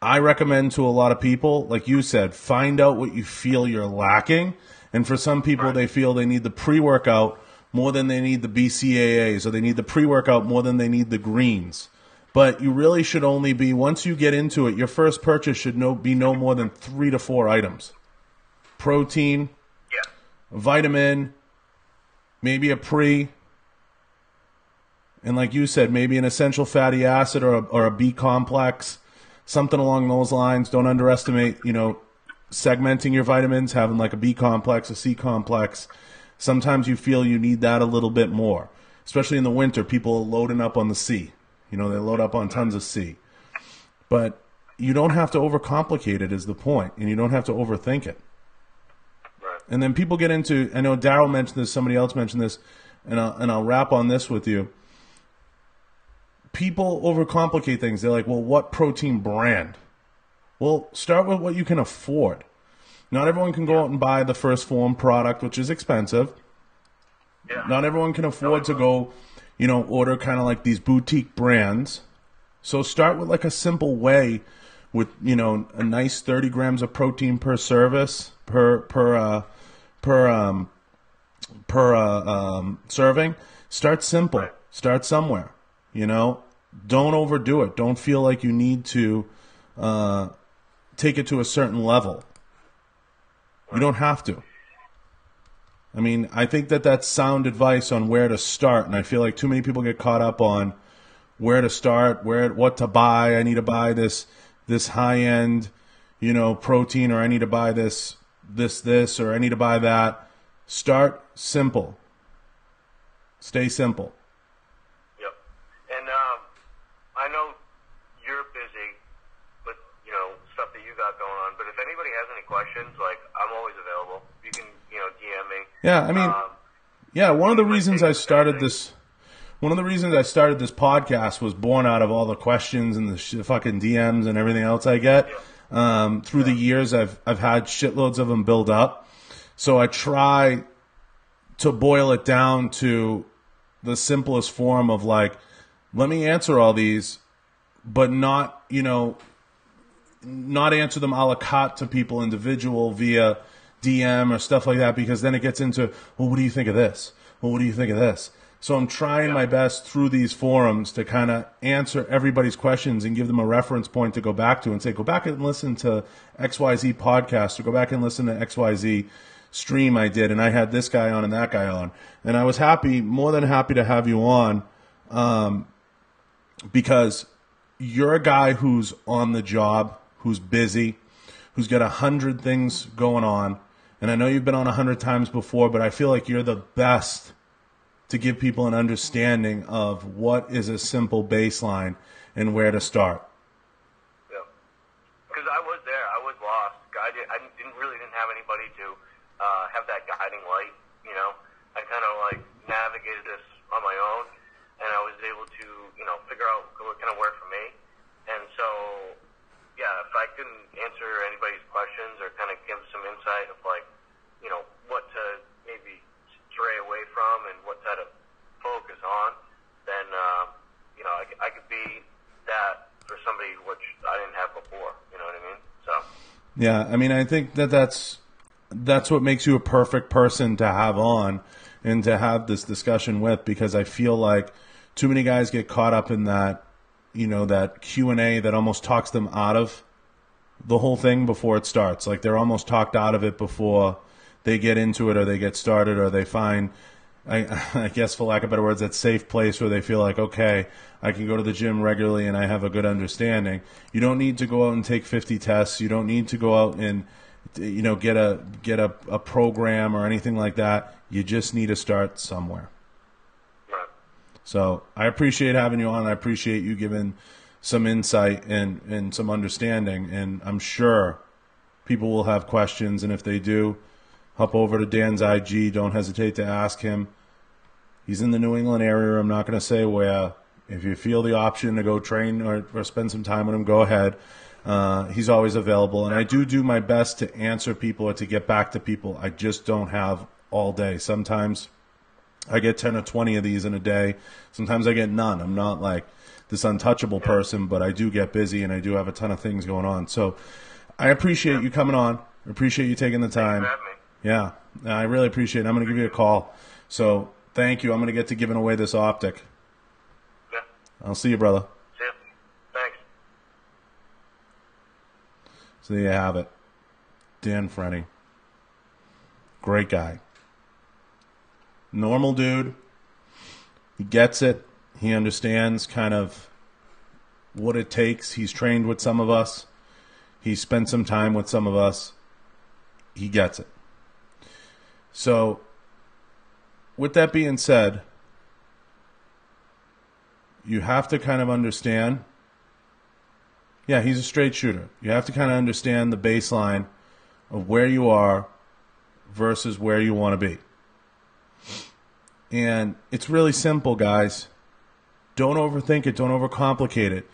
A: I recommend to a lot of people, like you said, find out what you feel you're lacking. And for some people, they feel they need the pre-workout more than they need the BCAAs, or they need the pre-workout more than they need the greens. But you really should only be, once you get into it, your first purchase should be no more than 3 to 4 items. Protein, a vitamin, maybe a pre, and like you said, maybe an essential fatty acid or a B complex, something along those lines. Don't underestimate, segmenting your vitamins, having like a B complex, a C complex. Sometimes you feel you need that a little bit more, especially in the winter. People are loading up on the C. They load up on tons of C. But you don't have to overcomplicate it is the point, and you don't have to overthink it.
B: Right.
A: And then people get into, I know Daryl mentioned this, somebody else mentioned this, and I'll wrap on this with you. People overcomplicate things. They're like, well, what protein brand? Well, start with what you can afford. Not everyone can go out and buy the First Form product, which is expensive.
B: Yeah.
A: Not everyone can afford to go, order kind of like these boutique brands. So start with like a simple whey with, a nice 30 grams of protein per service, per serving. Start simple.
B: Right.
A: Start somewhere. Don't overdo it. Don't feel like you need to take it to a certain level. You don't have to. I mean, I think that's sound advice on where to start, and I feel like too many people get caught up on where to start, what to buy. I need to buy this high-end, protein, or I need to buy this, or I need to buy that. Start simple. Stay simple.
B: Yep. And I know you're busy with, stuff that you got going on, but if anybody has any questions, I'm always available. You can, DM me.
A: Yeah, I mean, one of the reasons I started this one of the reasons I started this podcast was born out of all the questions and the fucking DMs and everything else I get. Through the years, I've had shitloads of them build up. So I try to boil it down to the simplest form of like, let me answer all these, but not, not answer them a la carte to people individual via DM or stuff like that, because then it gets into, well, what do you think of this? Well, what do you think of this? So I'm trying my best through these forums to kind of answer everybody's questions and give them a reference point to go back to and say, go back and listen to XYZ podcast, or go back and listen to XYZ stream I did, and I had this guy on and that guy on. And I was happy, more than happy to have you on, because you're a guy who's on the job, who's busy, who's got 100 things going on. And I know you've been on 100 times before, but I feel like you're the best to give people an understanding of what is a simple baseline and where to start.
B: Yeah. Because I was there. I was lost. I didn't have anybody to have that guiding light, I kind of like navigated this on my own, and I was able to, figure out what kind of worked for me. And so, yeah, if I couldn't answer anybody's questions or kind of give some insight of like, what to maybe stray away from and what to focus on, then, I could be that for somebody which I didn't have before, you know what I mean? So.
A: Yeah, I mean, I think that's what makes you a perfect person to have on and to have this discussion with, because I feel like too many guys get caught up in that, that Q&A that almost talks them out of the whole thing before it starts. Like they're almost talked out of it before they get into it, or they get started, or they find, I guess for lack of better words, that safe place where they feel like, okay, I can go to the gym regularly and I have a good understanding. You don't need to go out and take 50 tests. You don't need to go out and get a program or anything like that. You just need to start somewhere.
B: Right.
A: So I appreciate having you on. I appreciate you giving some insight and some understanding. And I'm sure people will have questions. And if they do, hop over to Dan's IG. Don't hesitate to ask him. He's in the New England area. I'm not going to say where. If you feel the option to go train or spend some time with him, go ahead. He's always available, and I do my best to answer people or to get back to people. I just don't have all day. Sometimes I get 10 or 20 of these in a day. Sometimes I get none. I'm not like this untouchable person, but I do get busy, and I do have a ton of things going on. So I appreciate you coming on. I appreciate you taking the time. Yeah, I really appreciate it. I'm going to give you a call. So thank you. I'm going to get to giving away this optic.
B: Yeah.
A: I'll see you, brother.
B: See you. Thanks.
A: So there you have it. Dan Frenny. Great guy. Normal dude. He gets it. He understands kind of what it takes. He's trained with some of us. He's spent some time with some of us. He gets it. So, with that being said, you have to kind of understand, yeah, he's a straight shooter. You have to kind of understand the baseline of where you are versus where you want to be. And it's really simple, guys. Don't overthink it. Don't overcomplicate it.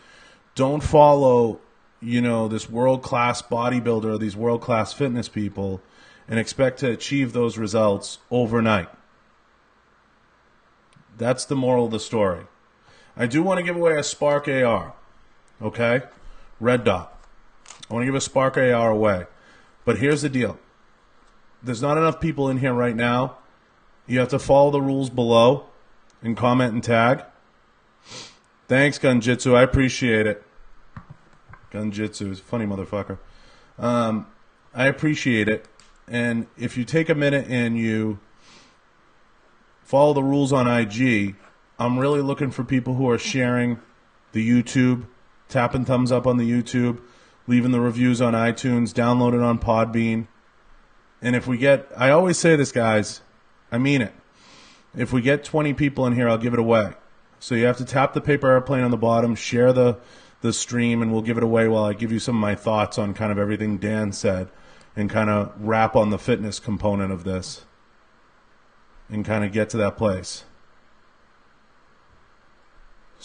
A: Don't follow, this world-class bodybuilder or these world-class fitness people and expect to achieve those results overnight. That's the moral of the story. I do want to give away a Spark AR, okay? Red dot. I want to give a Spark AR away. But here's the deal. There's not enough people in here right now. You have to follow the rules below and comment and tag. Thanks, Gunjitsu. I appreciate it. Gunjitsu is a funny motherfucker. I appreciate it. And if you take a minute and you follow the rules on IG, I'm really looking for people who are sharing the YouTube, tapping thumbs up on the YouTube, leaving the reviews on iTunes, downloading on Podbean. And if we get, I always say this, guys, I mean it. If we get 20 people in here, I'll give it away. So you have to tap the paper airplane on the bottom, share the stream, and we'll give it away while I give you some of my thoughts on kind of everything Dan said and kind of wrap on the fitness component of this and kind of get to that place.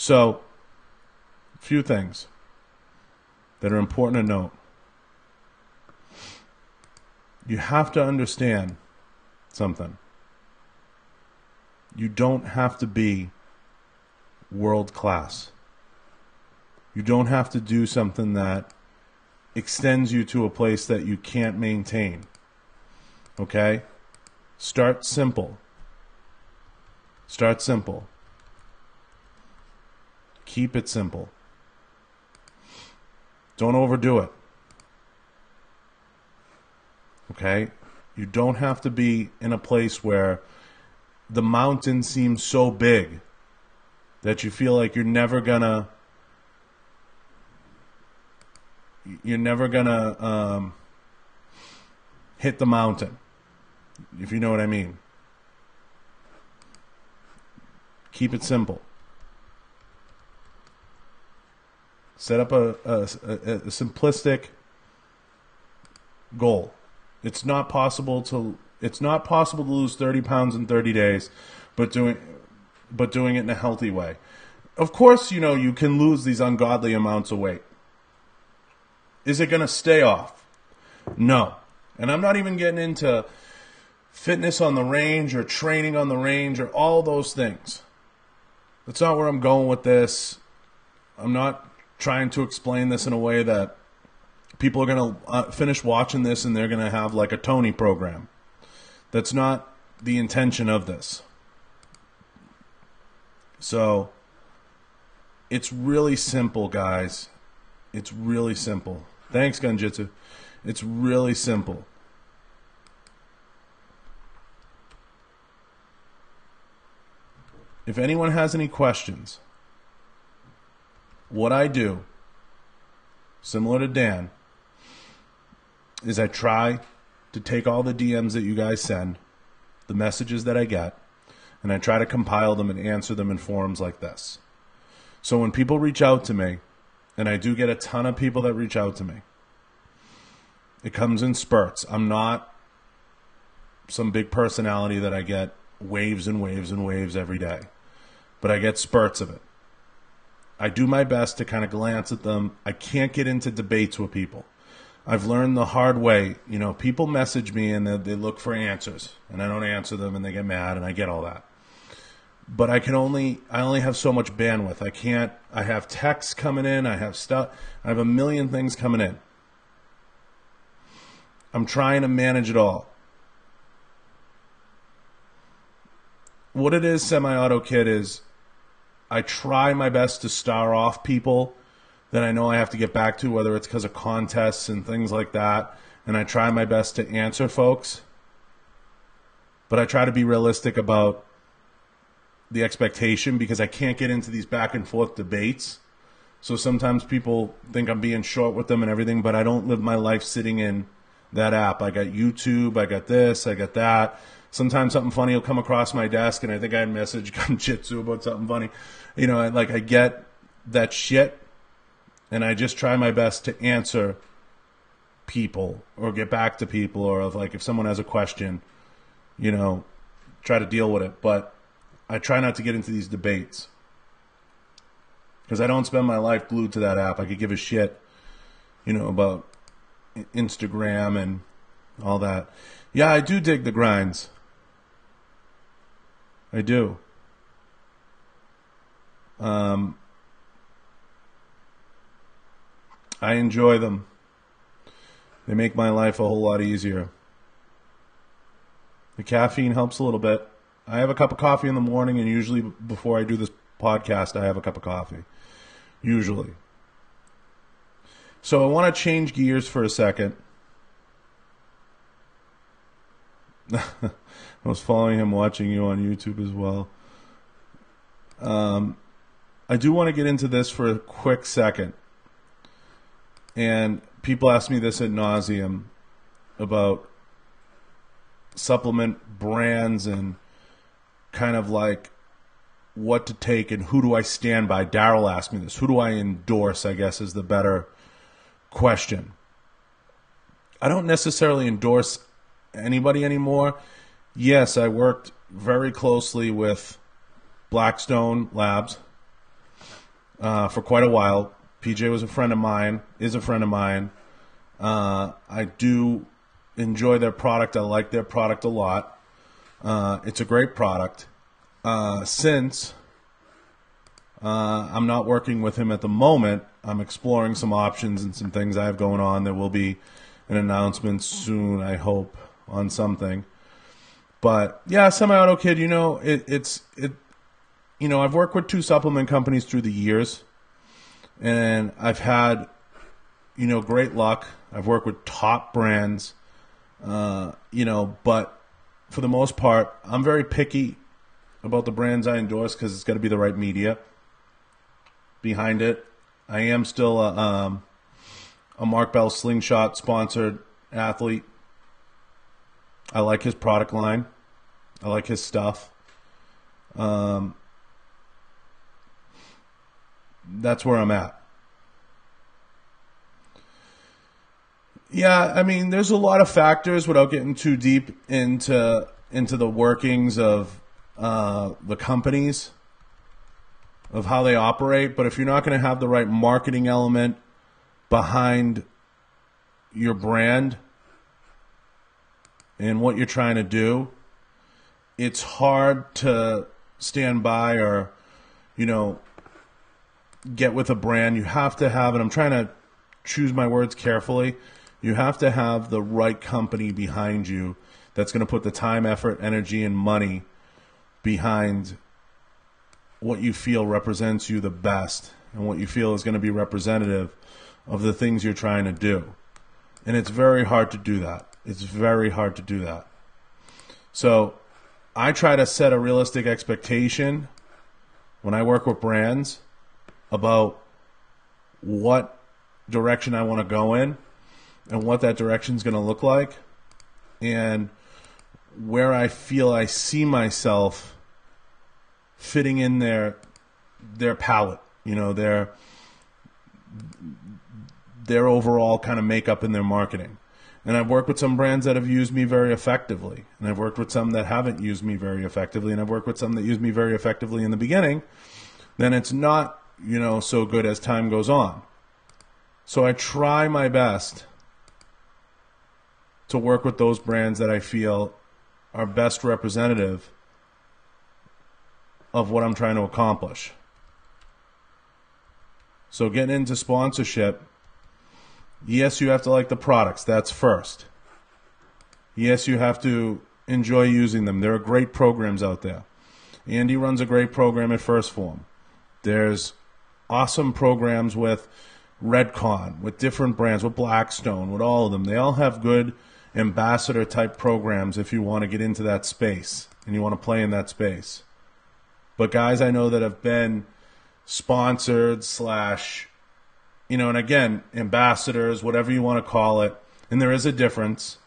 A: So, a few things that are important to note. You have to understand something. You don't have to be world class. You don't have to do something that extends you to a place that you can't maintain. Okay? Start simple. Start simple. Keep it simple. Don't overdo it. Okay? You don't have to be in a place where the mountain seems so big that you feel like you're never gonna hit the mountain, if you know what I mean. Keep it simple. Set up a simplistic goal. It's not possible to lose 30 pounds in 30 days, but doing it in a healthy way. Of course, you can lose these ungodly amounts of weight. Is it going to stay off? No. And I'm not even getting into fitness on the range or training on the range or all those things. That's not where I'm going with this. I'm not trying to explain this in a way that people are going to finish watching this and they're going to have like a Tony program. That's not the intention of this. So, it's really simple, guys. It's really simple. Thanks, Gunjitsu. It's really simple. If anyone has any questions, what I do, similar to Dan, is I try to take all the DMs that you guys send, the messages that I get, and I try to compile them and answer them in forums like this. So when people reach out to me, and I do get a ton of people that reach out to me, it comes in spurts. I'm not some big personality that I get waves and waves and waves every day, but I get spurts of it. I do my best to kind of glance at them. I can't get into debates with people. I've learned the hard way. People message me and they look for answers, and I don't answer them, and they get mad, and I get all that. But I only have so much bandwidth. I have texts coming in, I have stuff, I have a million things coming in. I'm trying to manage it all. What it is, Semi-Auto Kid, is I try my best to star off people that I know I have to get back to, whether it's because of contests and things like that, and I try my best to answer folks. But I try to be realistic about the expectation, because I can't get into these back and forth debates. So sometimes people think I'm being short with them and everything, but I don't live my life sitting in that app. I got YouTube, I got this, I got that. Sometimes something funny will come across my desk, and I think I had messaged Gunjitsu about something funny. I get that shit, and I just try my best to answer people or get back to people, or if someone has a question, try to deal with it. But I try not to get into these debates, because I don't spend my life glued to that app. I could give a shit, about Instagram and all that. Yeah, I do dig the grinds. I do. I enjoy them. They make my life a whole lot easier. The caffeine helps a little bit. I have a cup of coffee in the morning, and usually before I do this podcast, I have a cup of coffee. Usually. So I want to change gears for a second. I was following him, watching you on YouTube as well. I do want to get into this for a quick second. And people ask me this ad nauseum about supplement brands and kind of like what to take and who do I stand by. Daryl asked me this. Who do I endorse, I guess, is the better question. I don't necessarily endorse anybody anymore. Yes, I worked very closely with Blackstone Labs. for quite a while. PJ was a friend of mine, is a friend of mine. I do enjoy their product. I like their product a lot. It's a great product. Since I'm not working with him at the moment, I'm exploring some options and some things I have going on. There will be an announcement soon, I hope, on something. But yeah, Semi-Auto Kid, you know, I've worked with 2 supplement companies through the years, and I've had, great luck. I've worked with top brands, but for the most part, I'm very picky about the brands I endorse because it's got to be the right media behind it. I am still a Mark Bell Slingshot sponsored athlete. I like his product line. I like his stuff. That's where I'm at. Yeah, I mean, there's a lot of factors without getting too deep into the workings of the companies, of how they operate. But if you're not going to have the right marketing element behind your brand and what you're trying to do, it's hard to stand by or, get with a brand. You have to have, and I'm trying to choose my words carefully, you have to have the right company behind you that's going to put the time, effort, energy, and money behind what you feel represents you the best and what you feel is going to be representative of the things you're trying to do. And it's very hard to do that. It's very hard to do that. So I try to set a realistic expectation when I work with brands about what direction I want to go in and what that direction is going to look like and where I feel I see myself fitting in their palette, their overall kind of makeup in their marketing. And I've worked with some brands that have used me very effectively, and I've worked with some that haven't used me very effectively, and I've worked with some that used me very effectively in the beginning. Then it's not, so good as time goes on. So I try my best to work with those brands that I feel are best representative of what I'm trying to accomplish. So getting into sponsorship, yes, you have to like the products. That's first. Yes, you have to enjoy using them. There are great programs out there. Andy runs a great program at First Form. There's awesome programs with Redcon, with different brands, with Blackstone, with all of them. They all have good ambassador-type programs if you want to get into that space and you want to play in that space. But guys I know that have been sponsored / and again, ambassadors, whatever you want to call it, and there is a difference.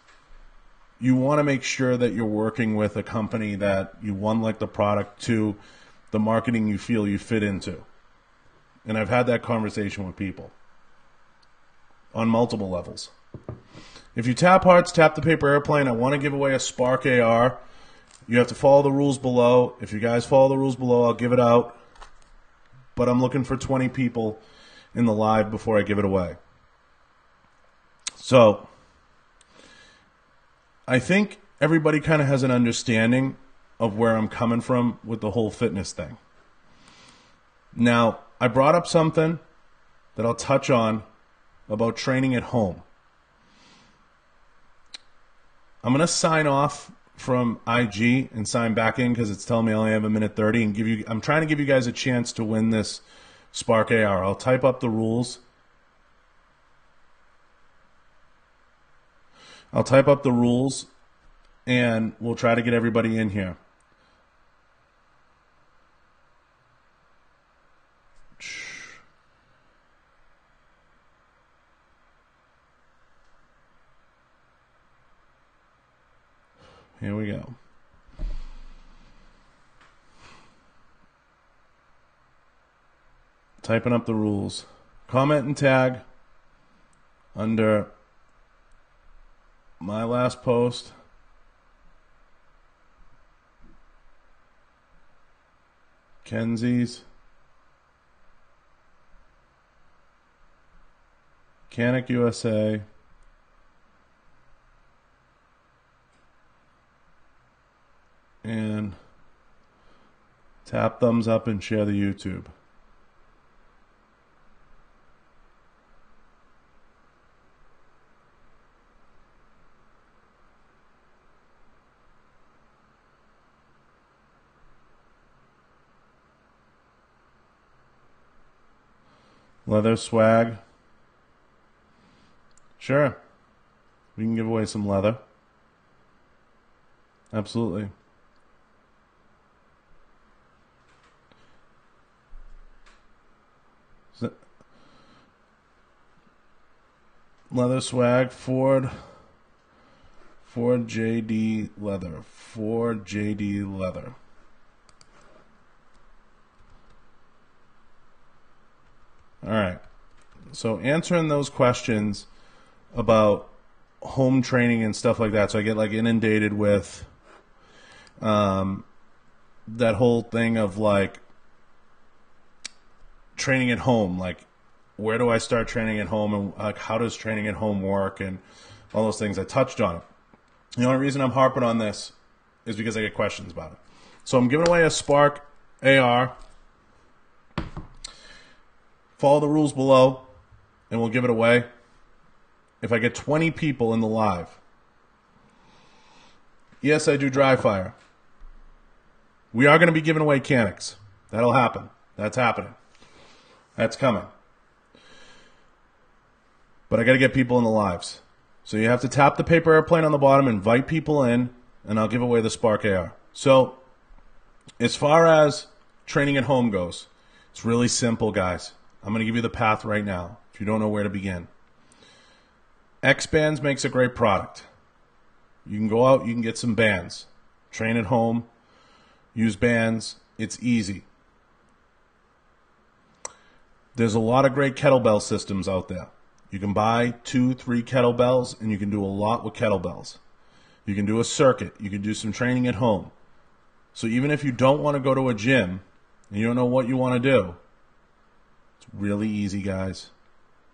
A: You want to make sure that you're working with a company that you, one, like the product, two, the marketing you feel you fit into. And I've had that conversation with people on multiple levels. If you tap hearts, tap the paper airplane. I want to give away a Spark AR. You have to follow the rules below. If you guys follow the rules below, I'll give it out. But I'm looking for 20 people in the live before I give it away. So I think everybody kind of has an understanding of where I'm coming from with the whole fitness thing. Now, I brought up something that I'll touch on about training at home. I'm going to sign off from IG and sign back in because it's telling me I only have 1:30 and I'm trying to give you guys a chance to win this Spark AR. I'll type up the rules. And we'll try to get everybody in here. Here we go. Typing up the rules. Comment and tag under my last post. Kenzies Kenzies USA. And tap thumbs up and share the YouTube. Leather swag. Sure. We can give away some leather. Absolutely. Leather swag, Ford JD leather. Ford JD leather. All right. So answering those questions about home training and stuff like that. So I get like inundated with that whole thing of like training at home. Like, where do I start training at home, and like how does training at home work, and all those things. I touched on it. The only reason I'm harping on this is because I get questions about it. So I'm giving away a Spark AR. Follow the rules below, and we'll give it away. If I get 20 people in the live. Yes, I do dry fire. We are going to be giving away Kenzies. That'll happen. That's happening. That's coming. But I got to get people in the lives. So you have to tap the paper airplane on the bottom, invite people in, and I'll give away the Spark AR. So as far as training at home goes, it's really simple, guys. I'm going to give you the path right now if you don't know where to begin. X-Bands makes a great product. You can go out, you can get some bands. Train at home, use bands. It's easy. There's a lot of great kettlebell systems out there. You can buy 2, 3 kettlebells, and you can do a lot with kettlebells. You can do a circuit. You can do some training at home. So even if you don't want to go to a gym and you don't know what you want to do, it's really easy, guys.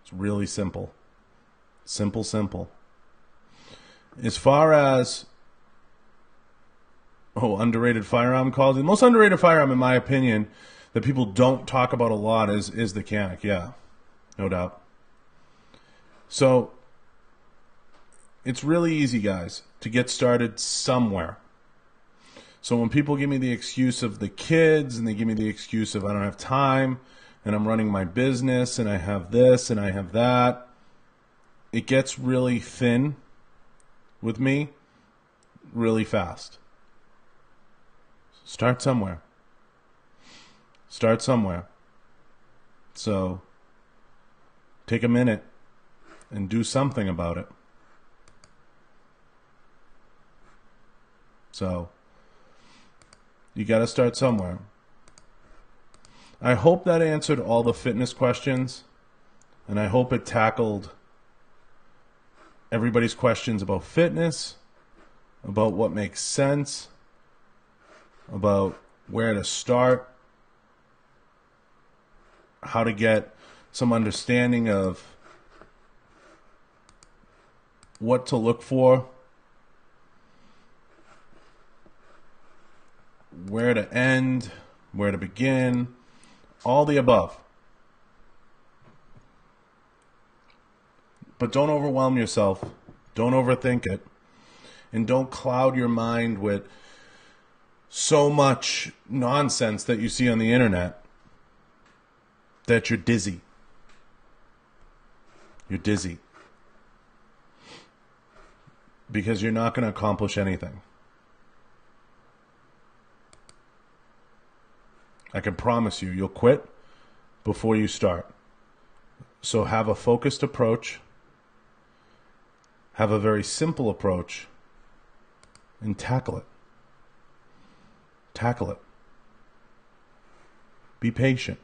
A: It's really simple. Simple, simple. As far as underrated firearm calls, the most underrated firearm, in my opinion, that people don't talk about a lot is the Kenzies. Yeah, no doubt. So it's really easy, guys, to get started somewhere. So when people give me the excuse of the kids, and they give me the excuse of I don't have time, and I'm running my business, and I have this, and I have that, it gets really thin with me really fast. Start somewhere. Start somewhere. So take a minute and do something about it. So you got to start somewhere. I hope that answered all the fitness questions, and I hope it tackled everybody's questions about fitness, about what makes sense, about where to start, how to get some understanding of what to look for, where to end, where to begin, all the above. But don't overwhelm yourself. Don't overthink it. And don't cloud your mind with so much nonsense that you see on the internet that you're dizzy. You're dizzy. Because you're not going to accomplish anything. I can promise you, you'll quit before you start. So have a focused approach. Have a very simple approach. And tackle it. Tackle it. Be patient.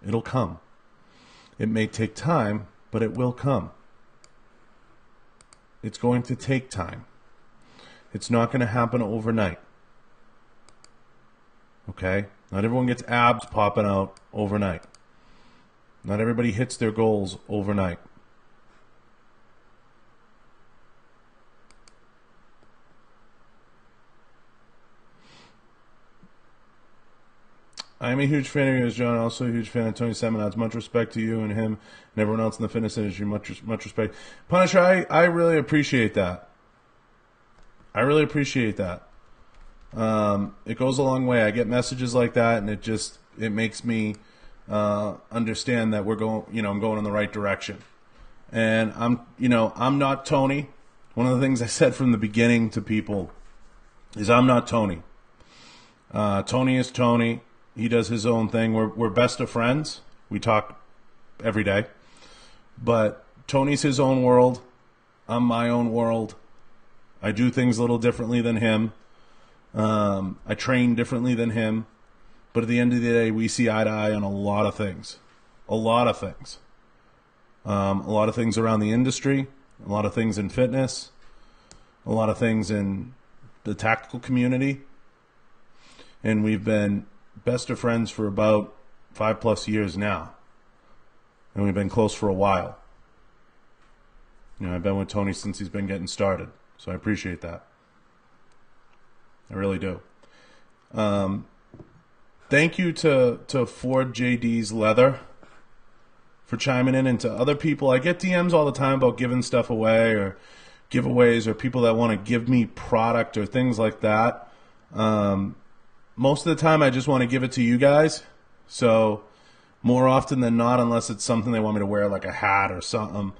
A: It'll come. It may take time, but it will come. It's going to take time. It's not going to happen overnight. Okay? Not everyone gets abs popping out overnight. Not everybody hits their goals overnight. I'm a huge fan of yours, John. Also a huge fan of Tony Seminars. Much respect to you and him and everyone else in the fitness industry. Much respect. Punisher, I really appreciate that. I really appreciate that. It goes a long way. I get messages like that, and it makes me understand that we're going, I'm going in the right direction. And I'm not Tony. One of the things I said from the beginning to people is I'm not Tony. Tony is Tony. He does his own thing. We're best of friends. We talk every day. But Tony's his own world. I'm my own world. I do things a little differently than him. I train differently than him. But at the end of the day, we see eye to eye on a lot of things. A lot of things. A lot of things around the industry. A lot of things in fitness. A lot of things in the tactical community. And we've been best of friends for about 5+ years now. And we've been close for a while. I've been with Tony since he's been getting started. So I appreciate that. I really do. Thank you to Ford JD's Leather for chiming in, and to other people. I get DMs all the time about giving stuff away or giveaways or people that want to give me product or things like that. Most of the time I just want to give it to you guys. So more often than not, unless it's something they want me to wear, like a hat or something,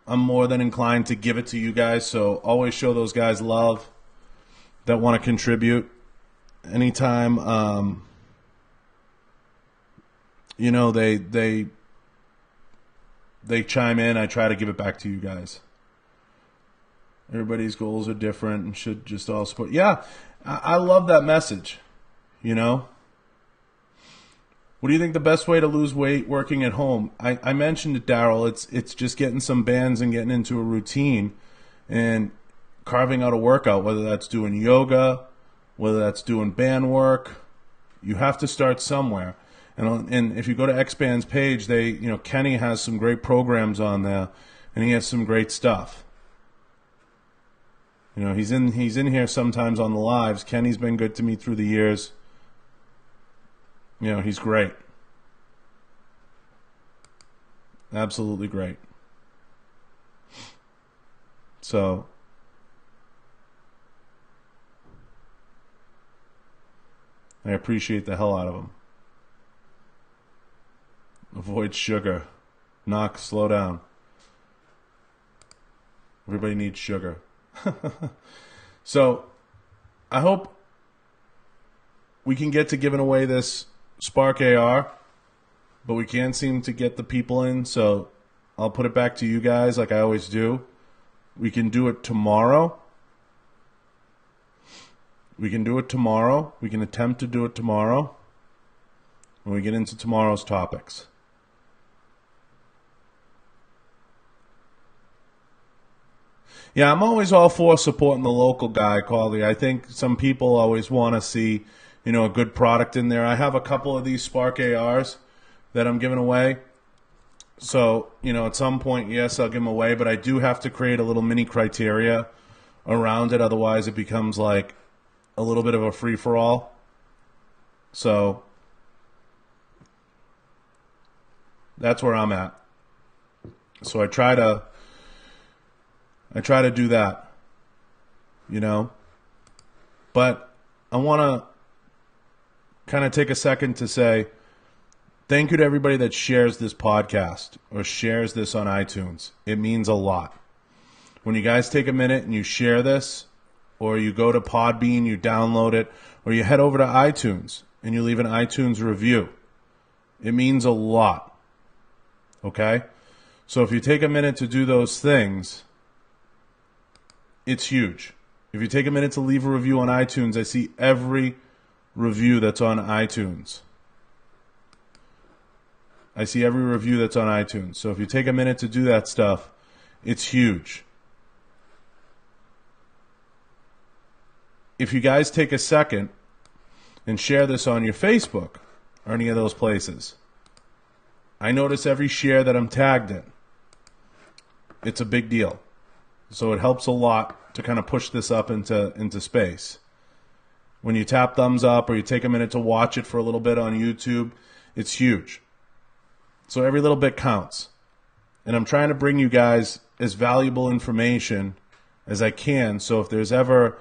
A: I'm more than inclined to give it to you guys. So always show those guys love that want to contribute. Anytime, they chime in, I try to give it back to you guys. Everybody's goals are different and should just all support. Yeah, I love that message. What do you think the best way to lose weight working at home? I mentioned it, Daryl. It's just getting some bands and getting into a routine and carving out a workout, whether that's doing yoga, whether that's doing band work. You have to start somewhere. And if you go to X-Band's page, Kenny has some great programs on there, and he has some great stuff. He's in here sometimes on the lives. Kenny's been good to me through the years. He's great. Absolutely great. So I appreciate the hell out of him. Avoid sugar. Knock, slow down. Everybody needs sugar. So I hope we can get to giving away this Spark AR, but we can't seem to get the people in, so I'll put it back to you guys like I always do. We can do it tomorrow. We can do it tomorrow. We can attempt to do it tomorrow when we get into tomorrow's topics. Yeah, I'm always all for supporting the local guy, Carly. I think some people always want to see, a good product in there. I have a couple of these Spark ARs that I'm giving away. So, at some point, yes, I'll give them away, but I do have to create a little mini criteria around it. Otherwise, it becomes like a little bit of a free-for-all. So that's where I'm at. So I try to do that, But I want to kind of take a second to say thank you to everybody that shares this podcast or shares this on iTunes. It means a lot. When you guys take a minute and you share this, or you go to Podbean, you download it, or you head over to iTunes and you leave an iTunes review, it means a lot. Okay? So if you take a minute to do those things, it's huge. If you take a minute to leave a review on iTunes, I see every review that's on iTunes. I see every review that's on iTunes. So if you take a minute to do that stuff, it's huge. If you guys take a second and share this on your Facebook or any of those places, I notice every share that I'm tagged in. It's a big deal. So it helps a lot to kind of push this up into space. When you tap thumbs up or you take a minute to watch it for a little bit on YouTube, it's huge. So every little bit counts. And I'm trying to bring you guys as valuable information as I can. So if there's ever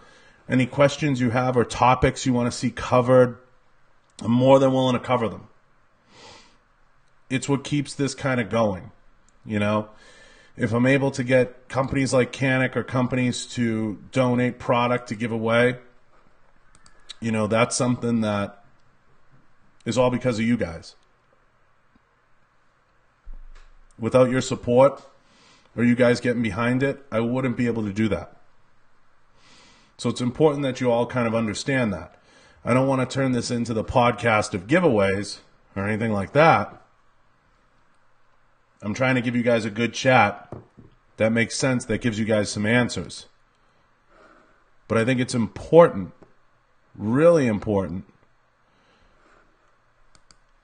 A: any questions you have or topics you want to see covered, I'm more than willing to cover them. It's what keeps this kind of going, you know? If I'm able to get companies like Canic or companies to donate product to give away, you know, that's something that is all because of you guys. Without your support or you guys getting behind it, I wouldn't be able to do that. So it's important that you all kind of understand that. I don't want to turn this into the podcast of giveaways or anything like that. I'm trying to give you guys a good chat that makes sense, that gives you guys some answers. But I think it's important, really important,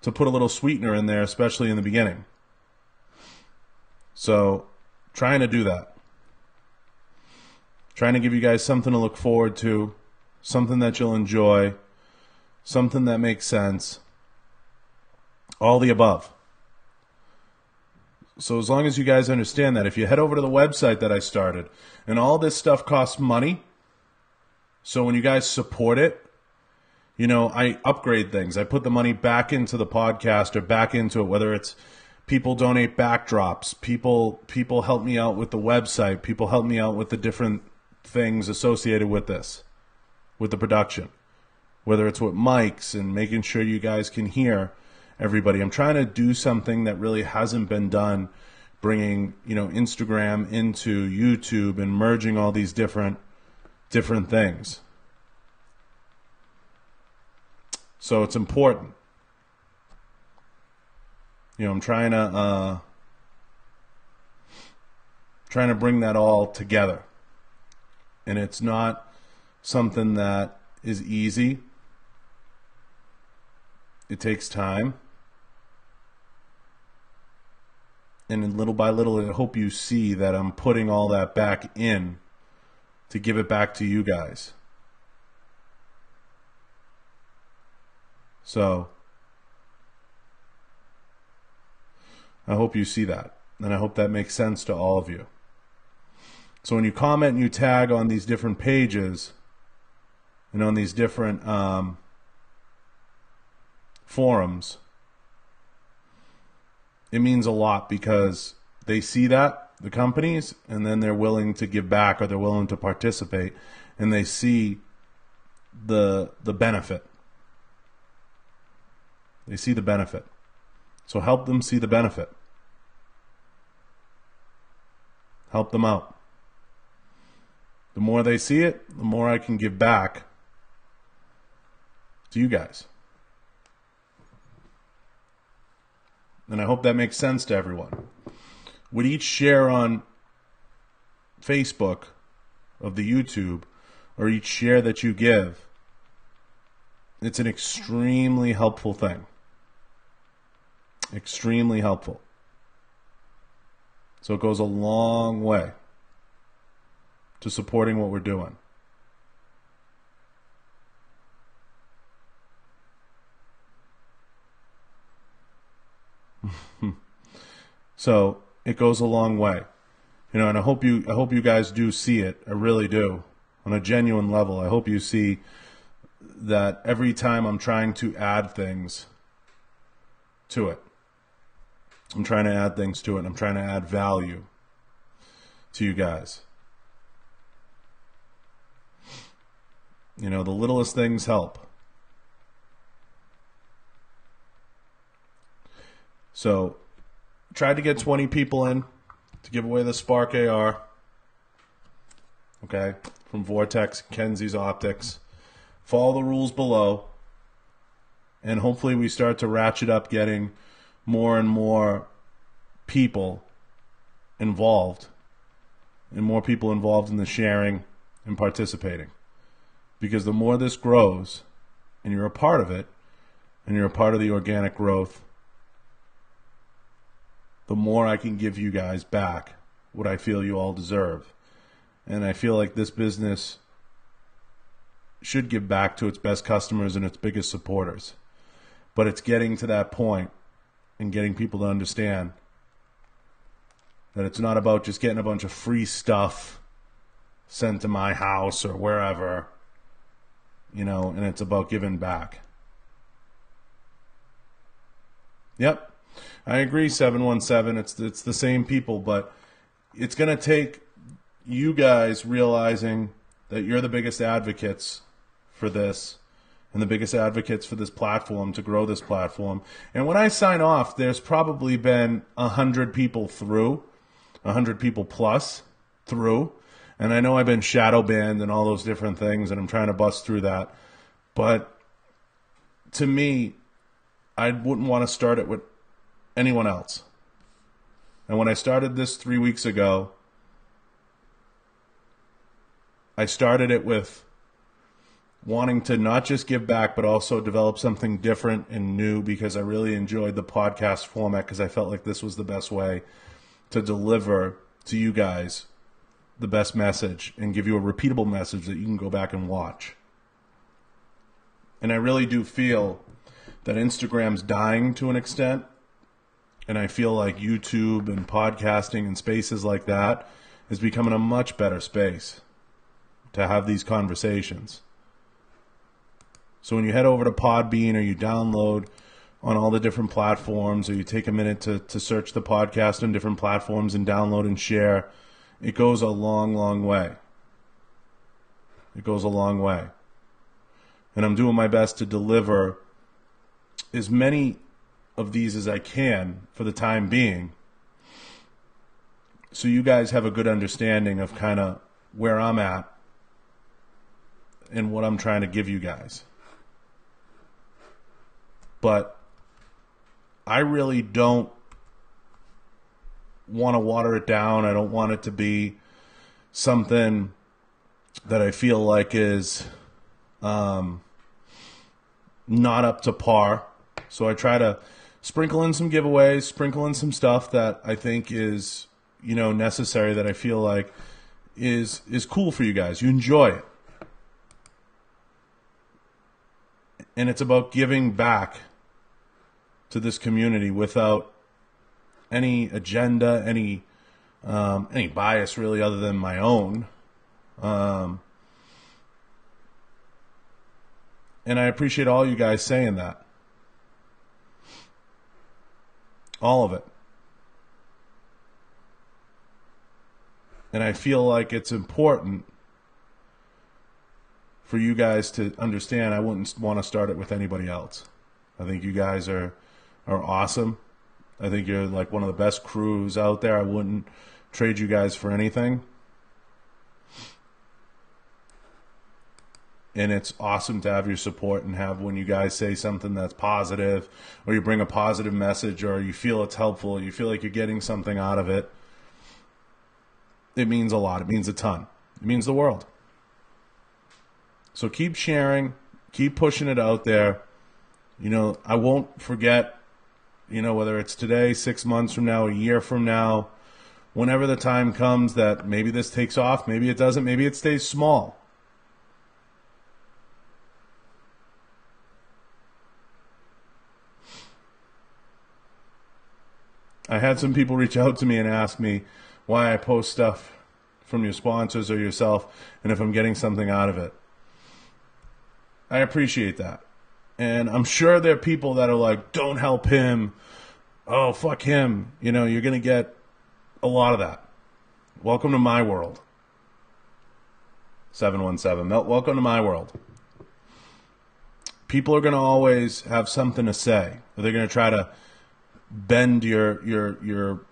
A: to put a little sweetener in there, especially in the beginning. So, trying to do that. Trying to give you guys something to look forward to, something that you'll enjoy, something that makes sense. All the above. So as long as you guys understand that, if you head over to the website that I started, and all this stuff costs money, so when you guys support it, you know, I upgrade things. I put the money back into the podcast or back into it, whether it's people donate backdrops, people help me out with the website, people help me out with the different things associated with this, with the production, whether it's with mics and making sure you guys can hear everybody. I'm trying to do something that really hasn't been done, bringing, you know, Instagram into YouTube and merging all these different things. So it's important. You know, I'm trying to bring that all together. And it's not something that is easy. It takes time. And little by little, I hope you see that I'm putting all that back in to give it back to you guys. So, I hope you see that. And I hope that makes sense to all of you. So when you comment and you tag on these different pages and on these different forums, it means a lot because they see that, the companies, and then they're willing to give back or they're willing to participate, and they see the benefit. They see the benefit. So help them see the benefit. Help them out. The more they see it, the more I can give back to you guys. And I hope that makes sense to everyone. With each share on Facebook of the YouTube, or each share that you give, it's an extremely helpful thing. Extremely helpful. So it goes a long way to supporting what we're doing. So it goes a long way, you know, and I hope you guys do see it. I really do, on a genuine level. I hope you see that every time I'm trying to add things to it. I'm trying to add things to it. I'm trying to add value to you guys. You know, the littlest things help. So, tried to get 20 people in to give away the Spark AR. Okay, from Vortex, Kenzies Optics. Follow the rules below. And hopefully we start to ratchet up getting more and more people involved. And more people involved in the sharing and participating. Because the more this grows, and you're a part of it, and you're a part of the organic growth, the more I can give you guys back what I feel you all deserve. And I feel like this business should give back to its best customers and its biggest supporters. But it's getting to that point and getting people to understand that it's not about just getting a bunch of free stuff sent to my house or wherever, and it's about giving back. Yep, I agree, 717. It's the same people, but it's going to take you guys realizing that you're the biggest advocates for this and the biggest advocates for this platform to grow this platform. And when I sign off, there's probably been 100 people through, 100 people plus through. And I know I've been shadow banned and all those different things, and I'm trying to bust through that. But to me, I wouldn't want to start it with anyone else. And when I started this 3 weeks ago, I started it with wanting to not just give back, but also develop something different and new, because I really enjoyed the podcast format, because I felt like this was the best way to deliver to you guys the best message and give you a repeatable message that you can go back and watch. And I really do feel that Instagram's dying to an extent, and I feel like YouTube and podcasting and spaces like that is becoming a much better space to have these conversations. So when you head over to Podbean, or you download on all the different platforms, or you take a minute to search the podcast on different platforms and download and share, it goes a long, long way. It goes a long way. And I'm doing my best to deliver as many of these as I can for the time being, so you guys have a good understanding of kind of where I'm at and what I'm trying to give you guys. But I really don't want to water it down. I don't want it to be something that I feel like is not up to par. So I try to sprinkle in some giveaways, sprinkle in some stuff that I think is, necessary, that I feel like is cool for you guys. You enjoy it. And it's about giving back to this community without any agenda, any bias really, other than my own. And I appreciate all you guys saying that. All of it. And I feel like it's important for you guys to understand I wouldn't want to start it with anybody else. I think you guys are awesome. I think you're like one of the best crews out there. I wouldn't trade you guys for anything. And it's awesome to have your support, and have when you guys say something that's positive, or you bring a positive message, or you feel it's helpful, you feel like you're getting something out of it. It means a lot. It means a ton. It means the world. So keep sharing, keep pushing it out there. I won't forget, whether it's today, 6 months from now, a year from now, whenever the time comes that maybe this takes off, maybe it doesn't, maybe it stays small. I had some people reach out to me and ask me why I post stuff from your sponsors or yourself, and if I'm getting something out of it. I appreciate that. And I'm sure there are people that are like, don't help him. Oh, fuck him. You're going to get a lot of that. Welcome to my world. 717. Welcome to my world. People are going to always have something to say. Or they're going to try to bend your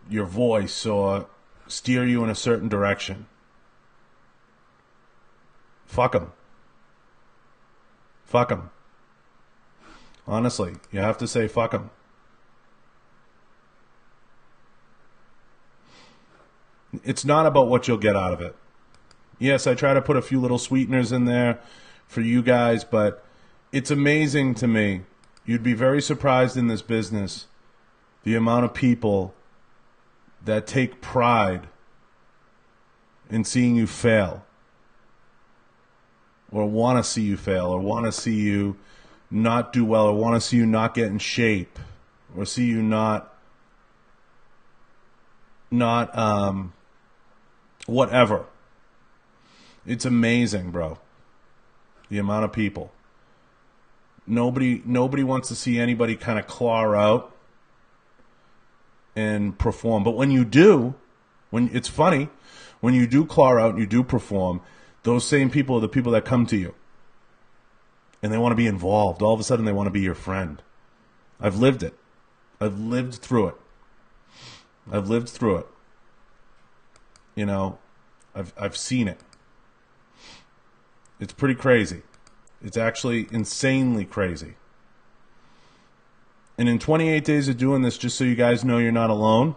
A: voice or steer you in a certain direction. Fuck them. Fuck them. Honestly, you have to say fuck them. It's not about what you'll get out of it. Yes, I try to put a few little sweeteners in there for you guys, but it's amazing to me. You'd be very surprised in this business the amount of people that take pride in seeing you fail. or want to see you fail, or want to see you not do well, or want to see you not get in shape, or see you not whatever. It's amazing, bro. The amount of people. Nobody wants to see anybody kind of claw out and perform. But when you do, it's funny, when you do claw out and you do perform, those same people are the people that come to you. And they want to be involved. All of a sudden they want to be your friend. I've lived it. I've lived through it. I've lived through it. You know, I've seen it. It's pretty crazy. It's actually insanely crazy. And in 28 days of doing this, just so you guys know you're not alone,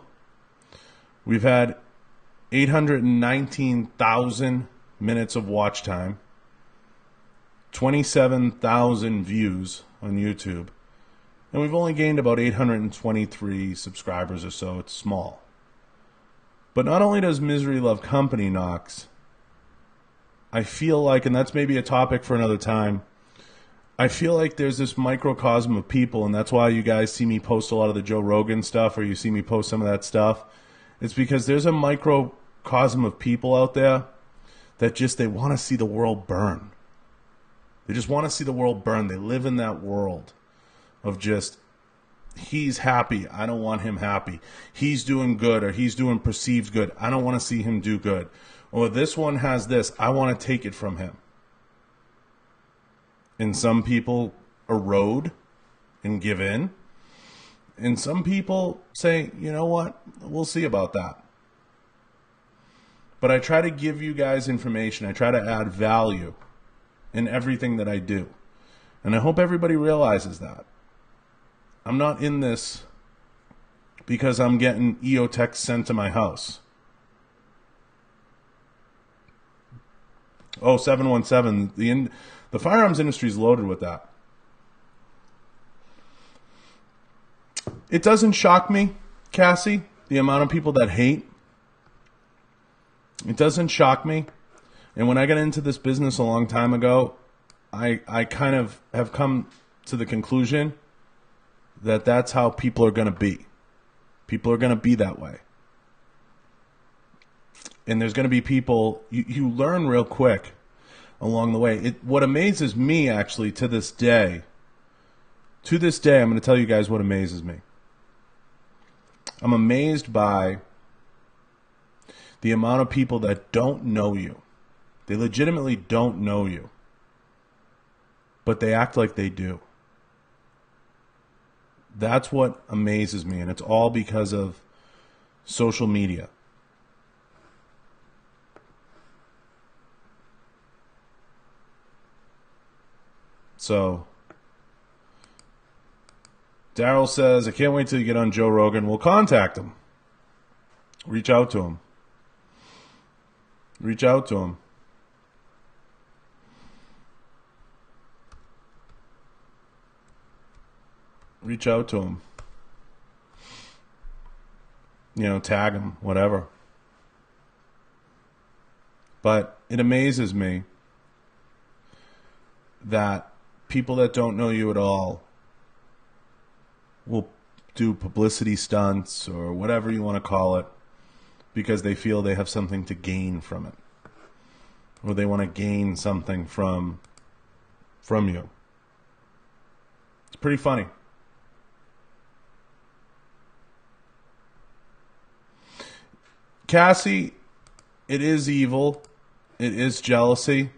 A: we've had 819,000 minutes of watch time, 27,000 views on YouTube, and we've only gained about 823 subscribers or so. It's small. But not only does misery love company, Knox, I feel like, and that's maybe a topic for another time, I feel like there's this microcosm of people, and that's why you guys see me post a lot of the Joe Rogan stuff, or you see me post some of that stuff. It's because there's a microcosm of people out there that just, they want to see the world burn. They just want to see the world burn. They live in that world of just, he's happy, I don't want him happy. He's doing good, or he's doing perceived good, I don't want to see him do good. Or this one has this, I want to take it from him. And some people erode and give in. And some people say, you know what, we'll see about that. But I try to give you guys information. I try to add value in everything that I do. And I hope everybody realizes that. I'm not in this because I'm getting EO texts sent to my house. Oh, 717. The firearms industry is loaded with that. It doesn't shock me, Cassie, the amount of people that hate. It doesn't shock me. And when I got into this business a long time ago, I kind of have come to the conclusion that that's how people are going to be. People are going to be that way. And there's going to be people, you learn real quick along the way. What amazes me, actually, to this day, I'm going to tell you guys what amazes me. I'm amazed by the amount of people that don't know you. They legitimately don't know you, but they act like they do. That's what amazes me, and it's all because of social media. So, Daryl says, I can't wait till you get on Joe Rogan. We'll contact him. Reach out to him. Reach out to him. Reach out to him. You know, tag him, whatever. But it amazes me that people that don't know you at all will do publicity stunts or whatever you want to call it because they feel they have something to gain from it, or they want to gain something from you. It's pretty funny. Cassie, it is evil. It is jealousy.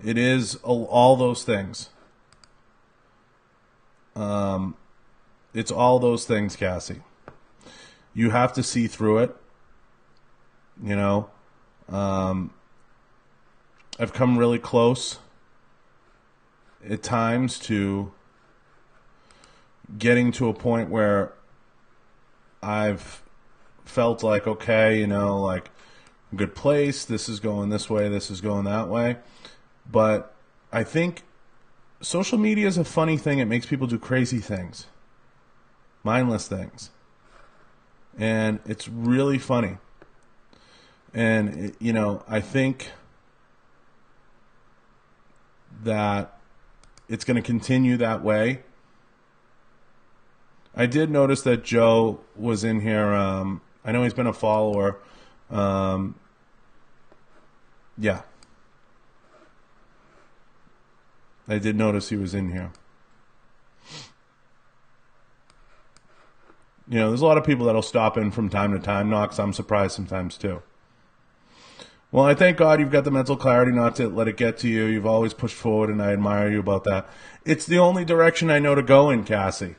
A: It is all those things. It's all those things, Cassie. You have to see through it. You know, I've come really close at times to getting to a point where I've felt like, okay, you know, like, good place, this is going this way, this is going that way. But I think social media is a funny thing. It makes people do crazy things, mindless things. And it's really funny. And, you know, I think that it's going to continue that way. I did notice that Joe was in here. I know he's been a follower. Yeah. I did notice he was in here. You know, there's a lot of people that'll stop in from time to time, Knox. I'm surprised sometimes too. Well, I thank God you've got the mental clarity not to let it get to you. You've always pushed forward, and I admire you about that. It's the only direction I know to go in, Cassie.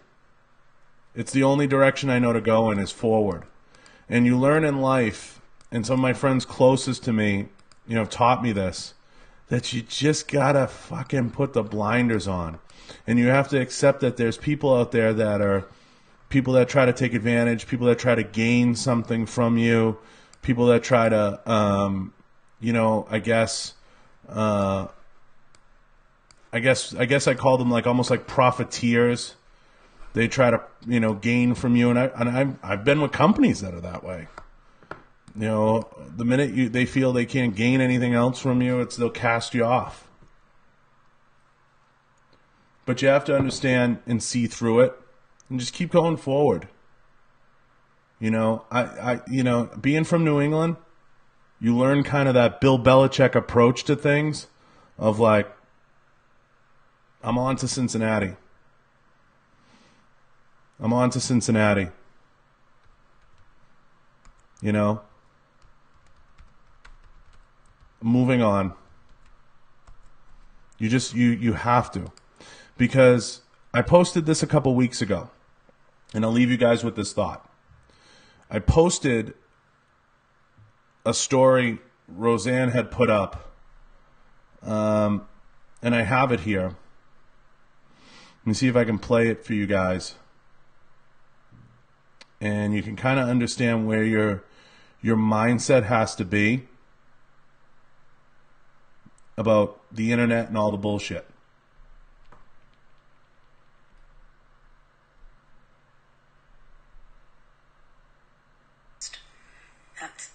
A: It's the only direction I know to go in is forward. And you learn in life, and some of my friends closest to me, you know, taught me this, that you just gotta fucking put the blinders on. And you have to accept that there's people out there that are people that try to take advantage, people that try to gain something from you, people that try to, you know, I guess I call them like almost like profiteers. They try to, you know, gain from you, and I've been with companies that are that way. You know, the minute they feel they can't gain anything else from you, they'll cast you off. But you have to understand and see through it, and just keep going forward. You know, you know, being from New England, you learn kind of that Bill Belichick approach to things, of like, I'm on to Cincinnati. I'm on to Cincinnati. You know? Moving on. You have to. Because I posted this a couple weeks ago. And I'll leave you guys with this thought. I posted a story Roseanne had put up. And I have it here. Let me see if I can play it for you guys. And you can kind of understand where your mindset has to be about the internet and all the bullshit.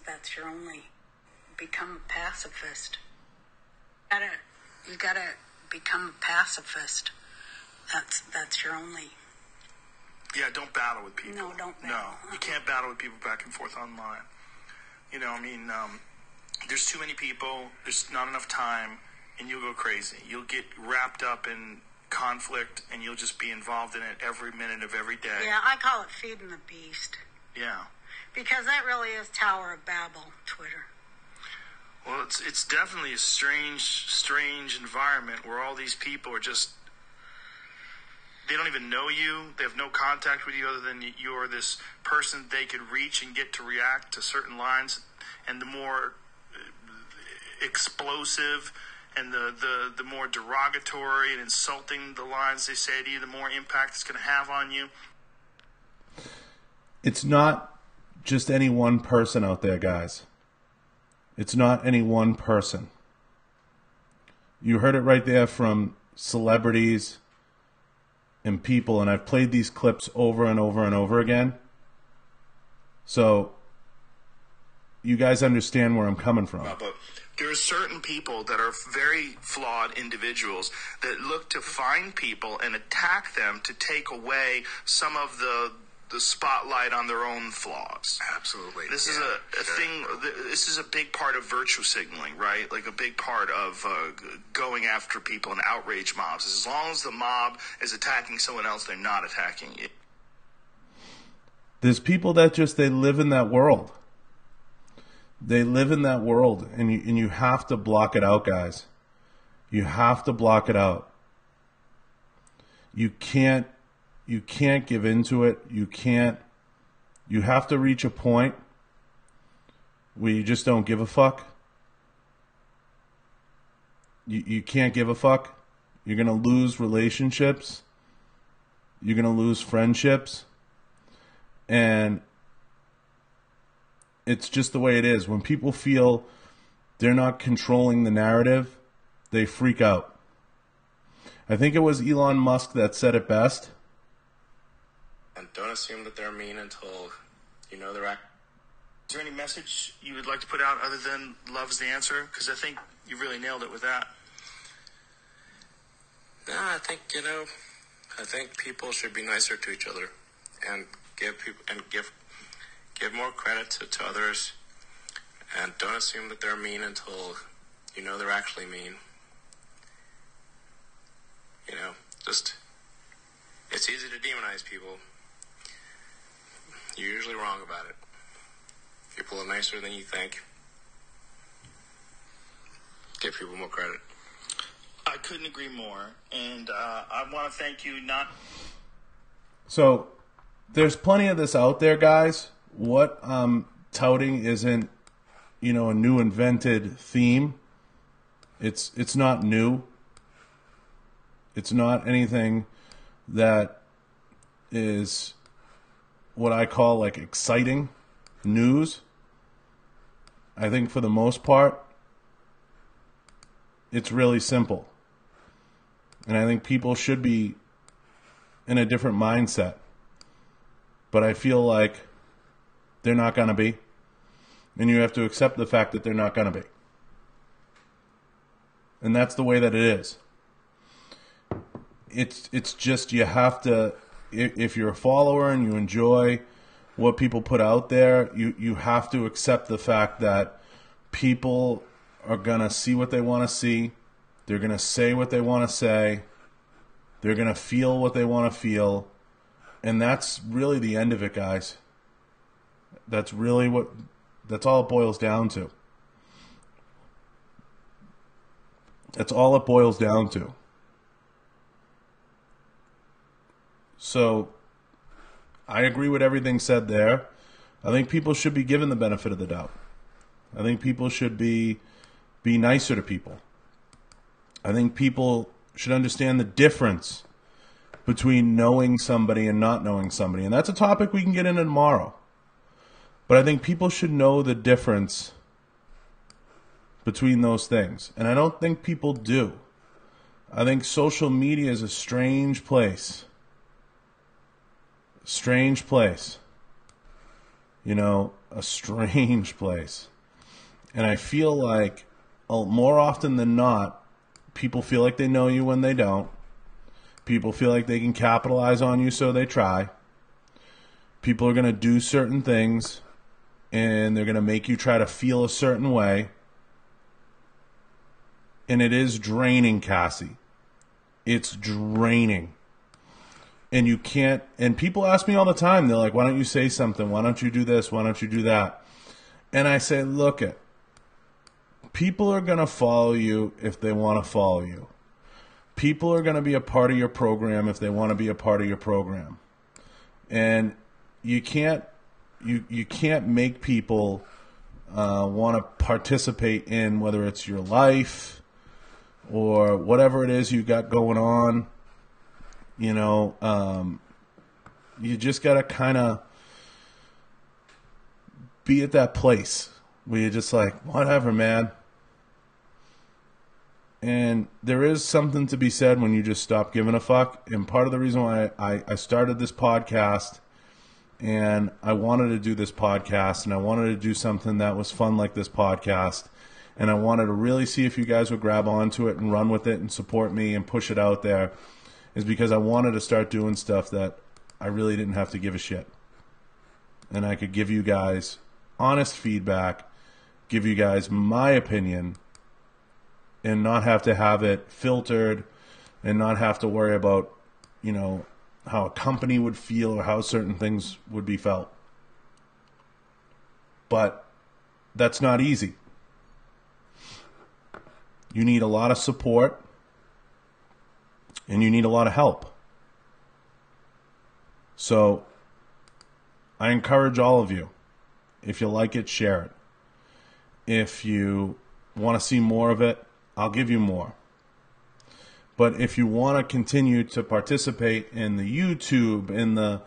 C: That's your only. Become a pacifist. You gotta become a pacifist. That's your only.
D: Yeah, don't battle with people.
C: No, don't battle.
D: No, you can't battle with people back and forth online. You know, I mean, there's too many people, there's not enough time, and you'll go crazy. You'll get wrapped up in conflict, and you'll just be involved in it every minute of every day.
C: Yeah, I call it feeding the beast.
D: Yeah.
C: Because that really is Tower of Babel, Twitter.
D: Well, it's definitely a strange environment where all these people are just, they don't even know you. They have no contact with you other than you're this person they could reach and get to react to certain lines. And the more explosive and the more derogatory and insulting the lines they say to you, the more impact it's going to have on you.
A: It's not just any one person out there, guys. It's not any one person. You heard it right there from celebrities and people, and I've played these clips over and over and over again. So you guys understand where I'm coming from.
D: But there are certain people that are very flawed individuals that look to find people and attack them to take away some of the spotlight on their own flaws.
E: Absolutely.
D: This is a thing. This is a big part of virtue signaling, right? Like a big part of going after people and outrage mobs. As long as the mob is attacking someone else, they're not attacking you.
A: There's people that they live in that world. They live in that world, and you have to block it out, guys. You have to block it out. You can't give into it. You have to reach a point where you just don't give a fuck. You can't give a fuck. You're going to lose relationships. You're going to lose friendships. And it's just the way it is. When people feel they're not controlling the narrative, they freak out. I think it was Elon Musk that said it best.
E: And don't assume that they're mean until you know they're acting.
D: Is there any message you would like to put out other than love's the answer? Because I think you really nailed it with that.
E: I think people should be nicer to each other and give more credit to others, and don't assume that they're mean until you know they're actually mean. Just, it's easy to demonize people. You're usually wrong about it. People are nicer than you think. Give people more credit.
D: I couldn't agree more, and I want to thank you.
A: So, there's plenty of this out there, guys. What I'm touting isn't, a new invented theme. It's not new. It's not anything that is what I call like exciting news. I think for the most part, it's really simple. And I think people should be in a different mindset. But I feel like they're not going to be. And you have to accept the fact that they're not going to be. And that's the way that it is. It's just, you have to, if you're a follower and you enjoy what people put out there, you have to accept the fact that people are going to see what they want to see. They're going to say what they want to say. They're going to feel what they want to feel. And that's really the end of it, guys. That's all it boils down to. That's all it boils down to. So, I agree with everything said there. I think people should be given the benefit of the doubt. I think people should be nicer to people. I think people should understand the difference between knowing somebody and not knowing somebody. And that's a topic we can get into tomorrow. But I think people should know the difference between those things. And I don't think people do. I think social media is a strange place. Strange place. A strange place. And I feel like more often than not, people feel like they know you when they don't. People feel like they can capitalize on you, so they try. People are going to do certain things, and they're going to make you try to feel a certain way. And it is draining, Cassie. It's draining. And you can't, and people ask me all the time, they're like, why don't you say something? Why don't you do this? Why don't you do that? And I say, look it. People are going to follow you if they want to follow you. People are going to be a part of your program if they want to be a part of your program. And you can't make people want to participate in whether it's your life or whatever it is you got going on. You just got to kind of be at that place where you're just like, whatever, man. And there is something to be said when you just stop giving a fuck. And part of the reason why I started this podcast, and I wanted to do this podcast, and I wanted to do something that was fun like this podcast, and I wanted to really see if you guys would grab onto it and run with it and support me and push it out there, is because I wanted to start doing stuff that I really didn't have to give a shit. And I could give you guys honest feedback, give you guys my opinion, and not have to have it filtered and not have to worry about, how a company would feel or how certain things would be felt. But that's not easy. You need a lot of support and you need a lot of help. So I encourage all of you, if you like it, share it. If you want to see more of it, I'll give you more. But if you want to continue to participate in the YouTube, in the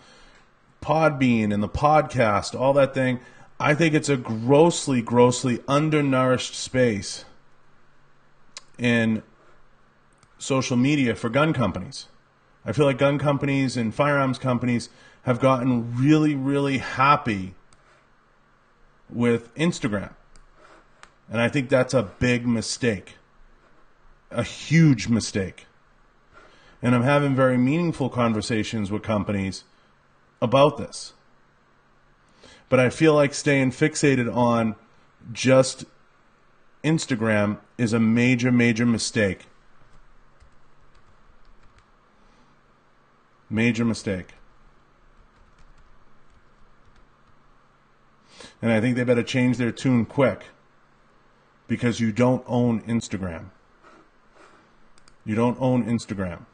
A: Podbean, in the podcast, all that thing, I think it's a grossly, grossly undernourished space in social media for gun companies. I feel like gun companies and firearms companies have gotten really, really happy with Instagram. And I think that's a big mistake. A huge mistake. And I'm having very meaningful conversations with companies about this. But I feel like staying fixated on just Instagram is a major, major mistake. Major mistake. And I think they better change their tune quick, because you don't own Instagram. You don't own Instagram.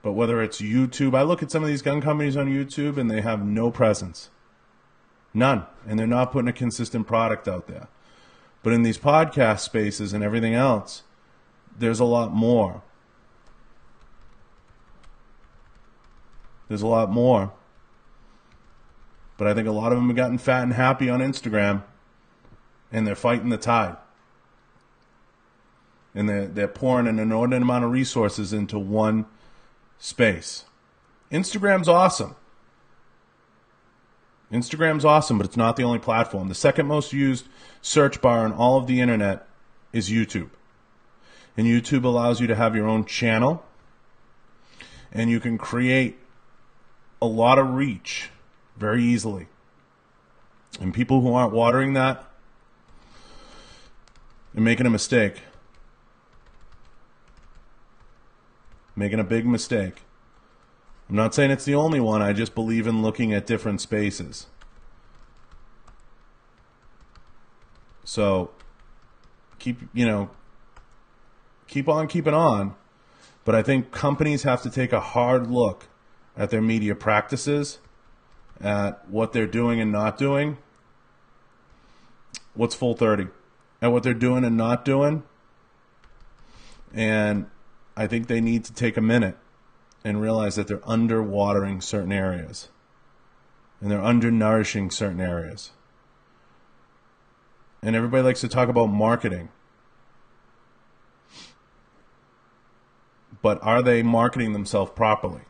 A: But whether it's YouTube, I look at some of these gun companies on YouTube and they have no presence. None. And they're not putting a consistent product out there. But in these podcast spaces and everything else, there's a lot more. There's a lot more. But I think a lot of them have gotten fat and happy on Instagram, and they're fighting the tide. And they're pouring an inordinate amount of resources into one space. Instagram's awesome. Instagram's awesome, but it's not the only platform. The second most used search bar on all of the internet is YouTube. And YouTube allows you to have your own channel, and you can create a lot of reach very easily. And people who aren't watering that are making a mistake. Making a big mistake. I'm not saying it's the only one. I just believe in looking at different spaces. So keep on keeping on. But I think companies have to take a hard look at their media practices, at what they're doing and not doing. What's Full 30? At what they're doing and not doing. And I think they need to take a minute and realize that they're underwatering certain areas. And they're undernourishing certain areas. And everybody likes to talk about marketing. But are they marketing themselves properly?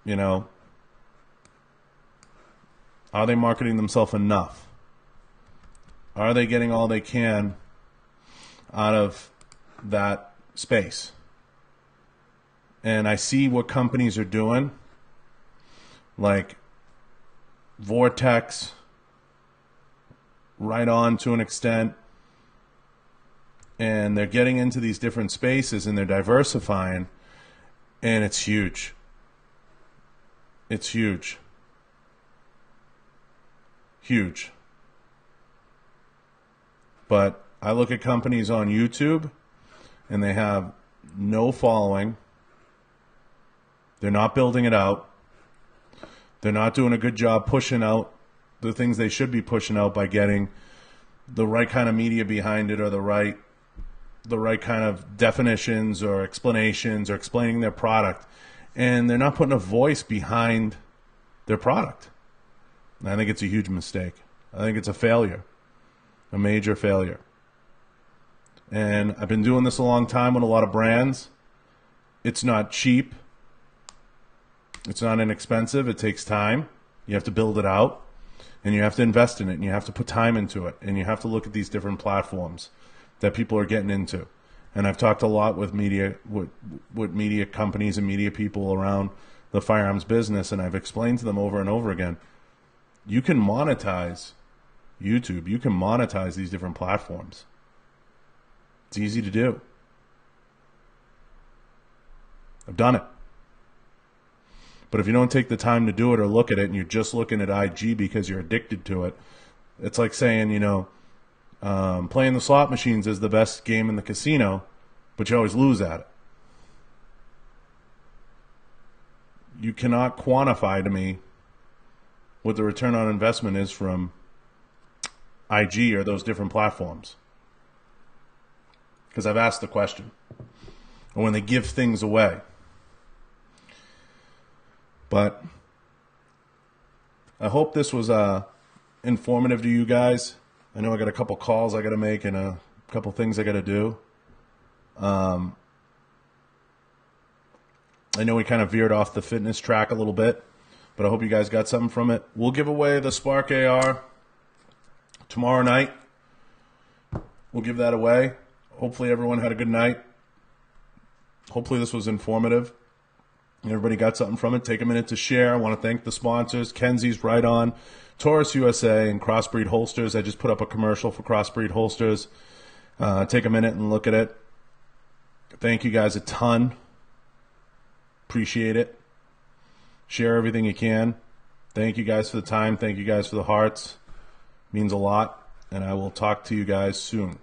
A: You know, are they marketing themselves enough? Are they getting all they can out of that space? And I see what companies are doing, like Vortex, right on to an extent, and they're getting into these different spaces and they're diversifying, and it's huge. It's huge. Huge. But I look at companies on YouTube and they have no following. They're not building it out. They're not doing a good job pushing out the things they should be pushing out by getting the right kind of media behind it, or the right kind of definitions or explanations, or explaining their product. And they're not putting a voice behind their product. And I think it's a huge mistake. I think it's a failure. A major failure. And I've been doing this a long time with a lot of brands. It's not cheap. It's not inexpensive. It takes time. You have to build it out. And you have to invest in it. And you have to put time into it. And you have to look at these different platforms that people are getting into. And I've talked a lot with media companies and media people around the firearms business. And I've explained to them over and over again, you can monetize YouTube. You can monetize these different platforms. It's easy to do. I've done it. But if you don't take the time to do it or look at it, and you're just looking at IG because you're addicted to it, it's like saying, playing the slot machines is the best game in the casino, but you always lose at it. You cannot quantify to me what the return on investment is from IG or those different platforms. Because I've asked the question. Or when they give things away. But I hope this was informative to you guys. I know I got a couple calls I got to make and a couple things I got to do. I know we kind of veered off the fitness track a little bit, but I hope you guys got something from it. We'll give away the Spark AR tomorrow night. we'll give that away. Hopefully everyone had a good night. Hopefully this was informative. Everybody got something from it. Take a minute to share. I want to thank the sponsors, Kenzies, Riton, Taurus USA, and Crossbreed Holsters. I just put up a commercial for Crossbreed Holsters. Take a minute and look at it. Thank you guys a ton. Appreciate it. Share everything you can. Thank you guys for the time. Thank you guys for the hearts. Means a lot. And I will talk to you guys soon.